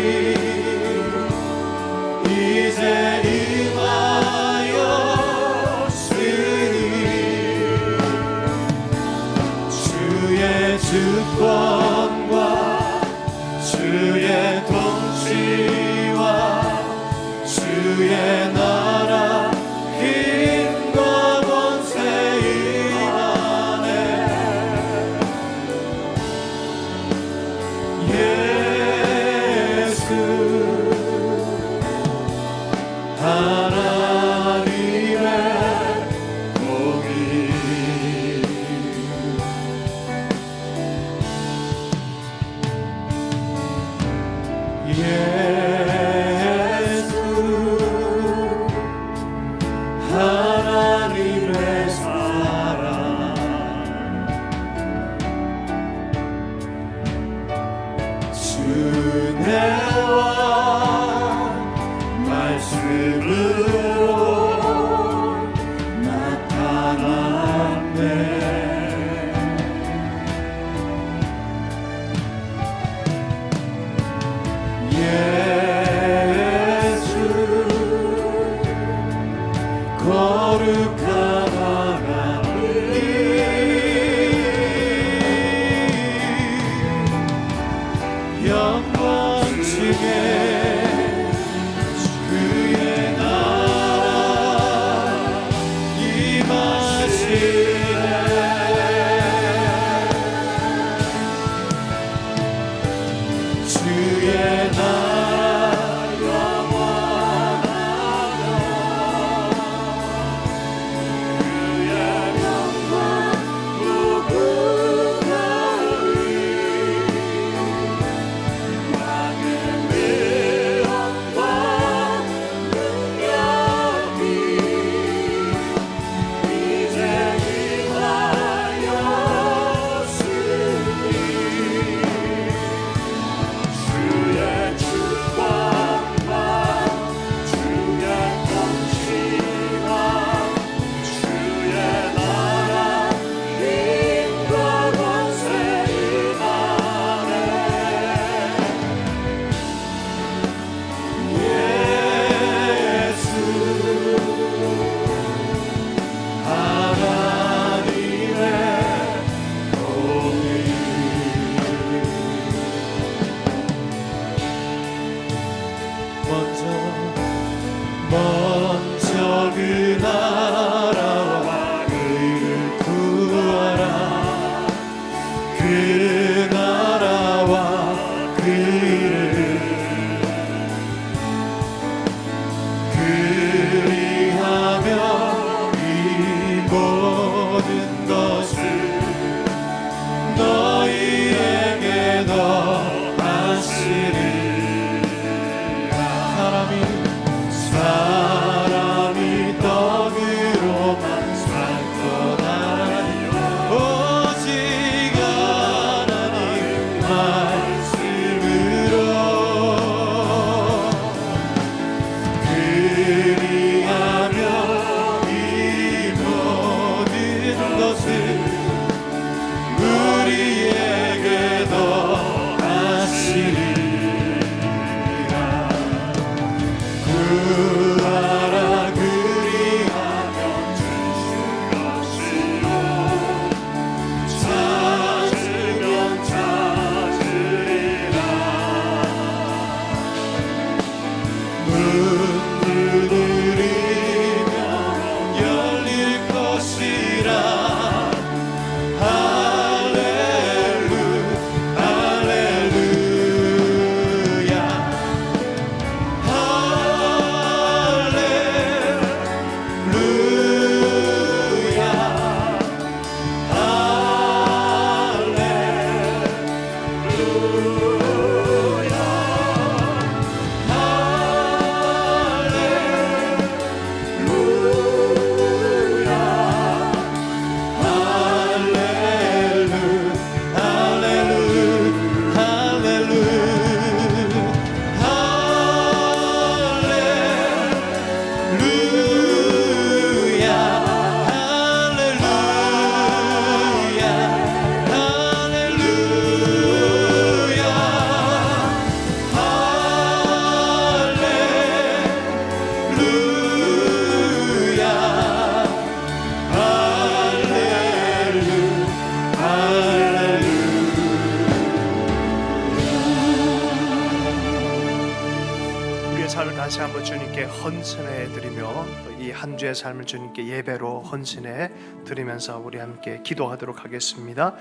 삶을 다시 한번 주님께 헌신해 드리며 이 한 주의 삶을 주님께 예배로 헌신해 드리면서 우리 함께 기도하도록 하겠습니다.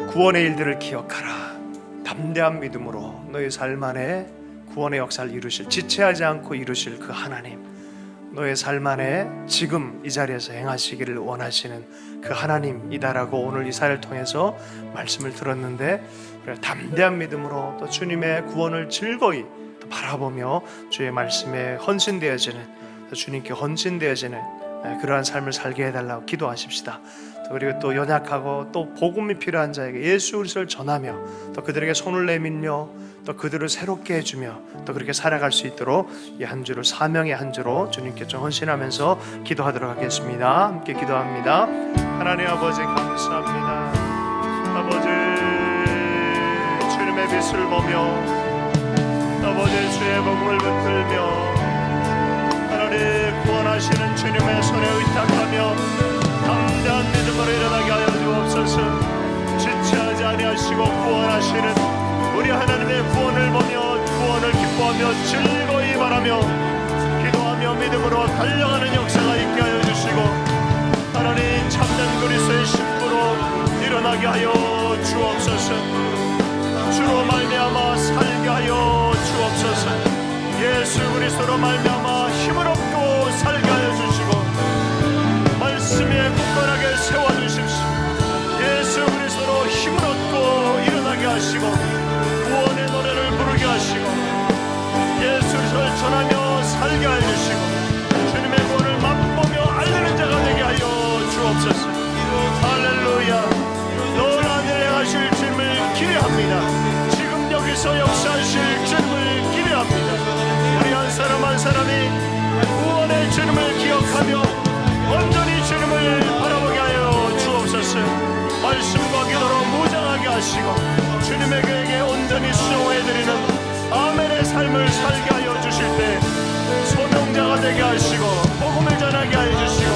구원의 일들을 기억하라. 담대한 믿음으로 너희 삶 안에 구원의 역사를 이루실, 지체하지 않고 이루실 그 하나님, 너의 삶 안에 지금 이 자리에서 행하시기를 원하시는 그 하나님이다라고 오늘 이 사회를 통해서 말씀을 들었는데, 담대한 믿음으로 또 주님의 구원을 즐거이 또 바라보며 주의 말씀에 헌신되어지는, 또 주님께 헌신되어지는 그러한 삶을 살게 해달라고 기도하십시다. 그리고 또 연약하고 또 복음이 필요한 자에게 예수 그리스도를 전하며 또 그들에게 손을 내밀며 또 그들을 새롭게 해주며 또 그렇게 살아갈 수 있도록 이 한 주를 사명의 한 주로 주님께 좀 헌신하면서 기도하도록 하겠습니다. 함께 기도합니다. 하나님 아버지 감사합니다. 아버지 주님의 빛을 보며 아버지 주의 복음을 붙들며 하나님 구원하시는 주님의 손에 의탁하며 담대한 믿음으로 일어나게 하여 주옵소서. 지체하지 아니하시고 구원하시는 우리 하나님의 구원을 보며 구원을 기뻐하며 즐거이 바라며 기도하며 믿음으로 달려가는 역사가 있게 하여 주시고 하나님 참된 그리스도의 신부로 일어나게 하여 주옵소서. 주로 말미암아 살게 하여 주옵소서. 예수 그리스도로 말미암아 힘을 얻고 살게 하여 주시고 말씀에 굳건하게 세워주십시오. 예수 그리스도로 힘을 얻고 일어나게 하시고 구원의 노래를 부르게 하시고 예수 그리스도를 전하며 살게 하여 주시고 주님의 구원을 맛보며 알리는 자가 되게 하여 주옵소서. 할렐루야. 놀라운 일을 하실 주님을 기대합니다. 지금 여기서 역사하실 주님을 기대합니다. 우리 한 사람 한 사람이 구원의 주님을 기억하며 온전히 주님을 바라보게 하여 주옵소서. 말씀과 기도로 무장하게 하시고 주님의 교회에 온전히 수용해드리는 아멘의 삶을 살게 하여 주실 때 소명자가 되게 하시고 복음을 전하게 하여 주시고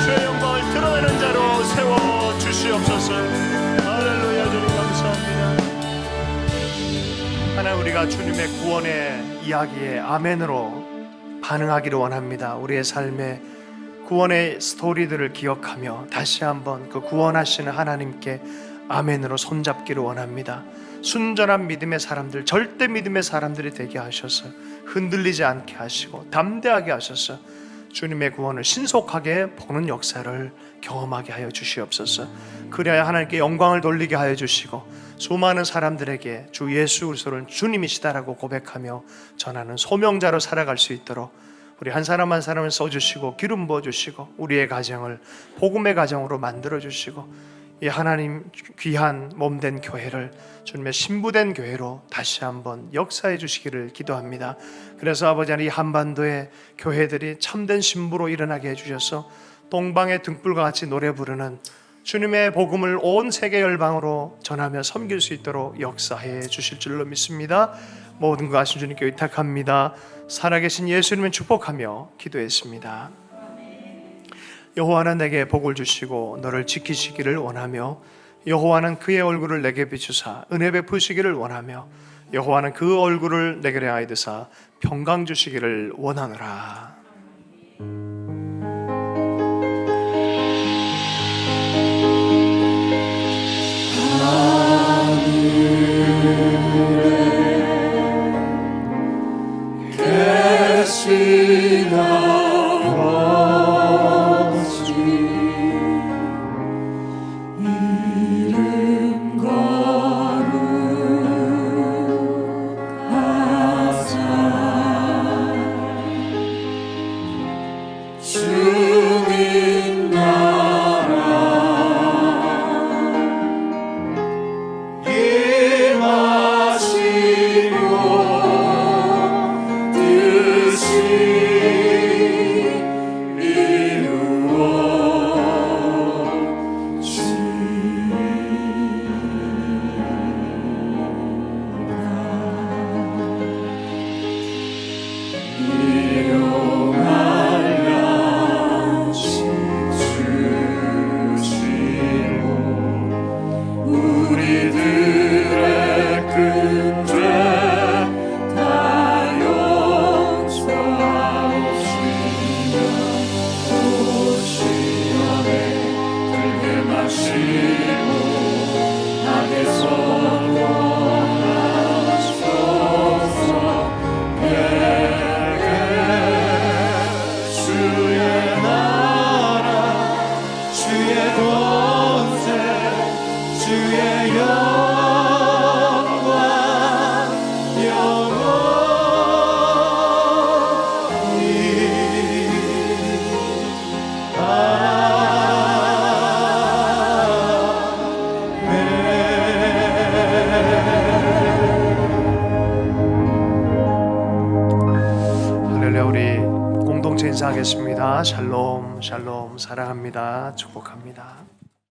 주의 영광을 드러내는 자로 세워주시옵소서. 할렐루야. 주님 감사합니다. 하나님 우리가 주님의 구원의 이야기에 아멘으로 반응하기를 원합니다. 우리의 삶에 구원의 스토리들을 기억하며 다시 한번 그 구원하시는 하나님께 아멘으로 손잡기를 원합니다. 순전한 믿음의 사람들, 절대 믿음의 사람들이 되게 하셔서 흔들리지 않게 하시고 담대하게 하셔서 주님의 구원을 신속하게 보는 역사를 경험하게 하여 주시옵소서. 그래야 하나님께 영광을 돌리게 하여 주시고 수많은 사람들에게 주 예수 그리스도를 주님이시다라고 고백하며 전하는 소명자로 살아갈 수 있도록 우리 한 사람 한 사람을 써주시고 기름 부어주시고 우리의 가정을 복음의 가정으로 만들어주시고 이 하나님 귀한 몸된 교회를 주님의 신부된 교회로 다시 한번 역사해 주시기를 기도합니다. 그래서 아버지 하나님 이 한반도의 교회들이 참된 신부로 일어나게 해주셔서 동방의 등불과 같이 노래 부르는 주님의 복음을 온 세계 열방으로 전하며 섬길 수 있도록 역사해 주실 줄로 믿습니다. 모든 것 아신 주님께 의탁합니다. 살아계신 예수님을 축복하며 기도했습니다. 여호와는 내게 복을 주시고 너를 지키시기를 원하며 여호와는 그의 얼굴을 내게 비추사 은혜 베푸시기를 원하며 여호와는 그 얼굴을 내게 향하여 드사 평강 주시기를 원하노라. 우리들의 큰 죄 다요 공동체 인사하겠습니다. 샬롬 샬롬 사랑합니다. 축복합니다.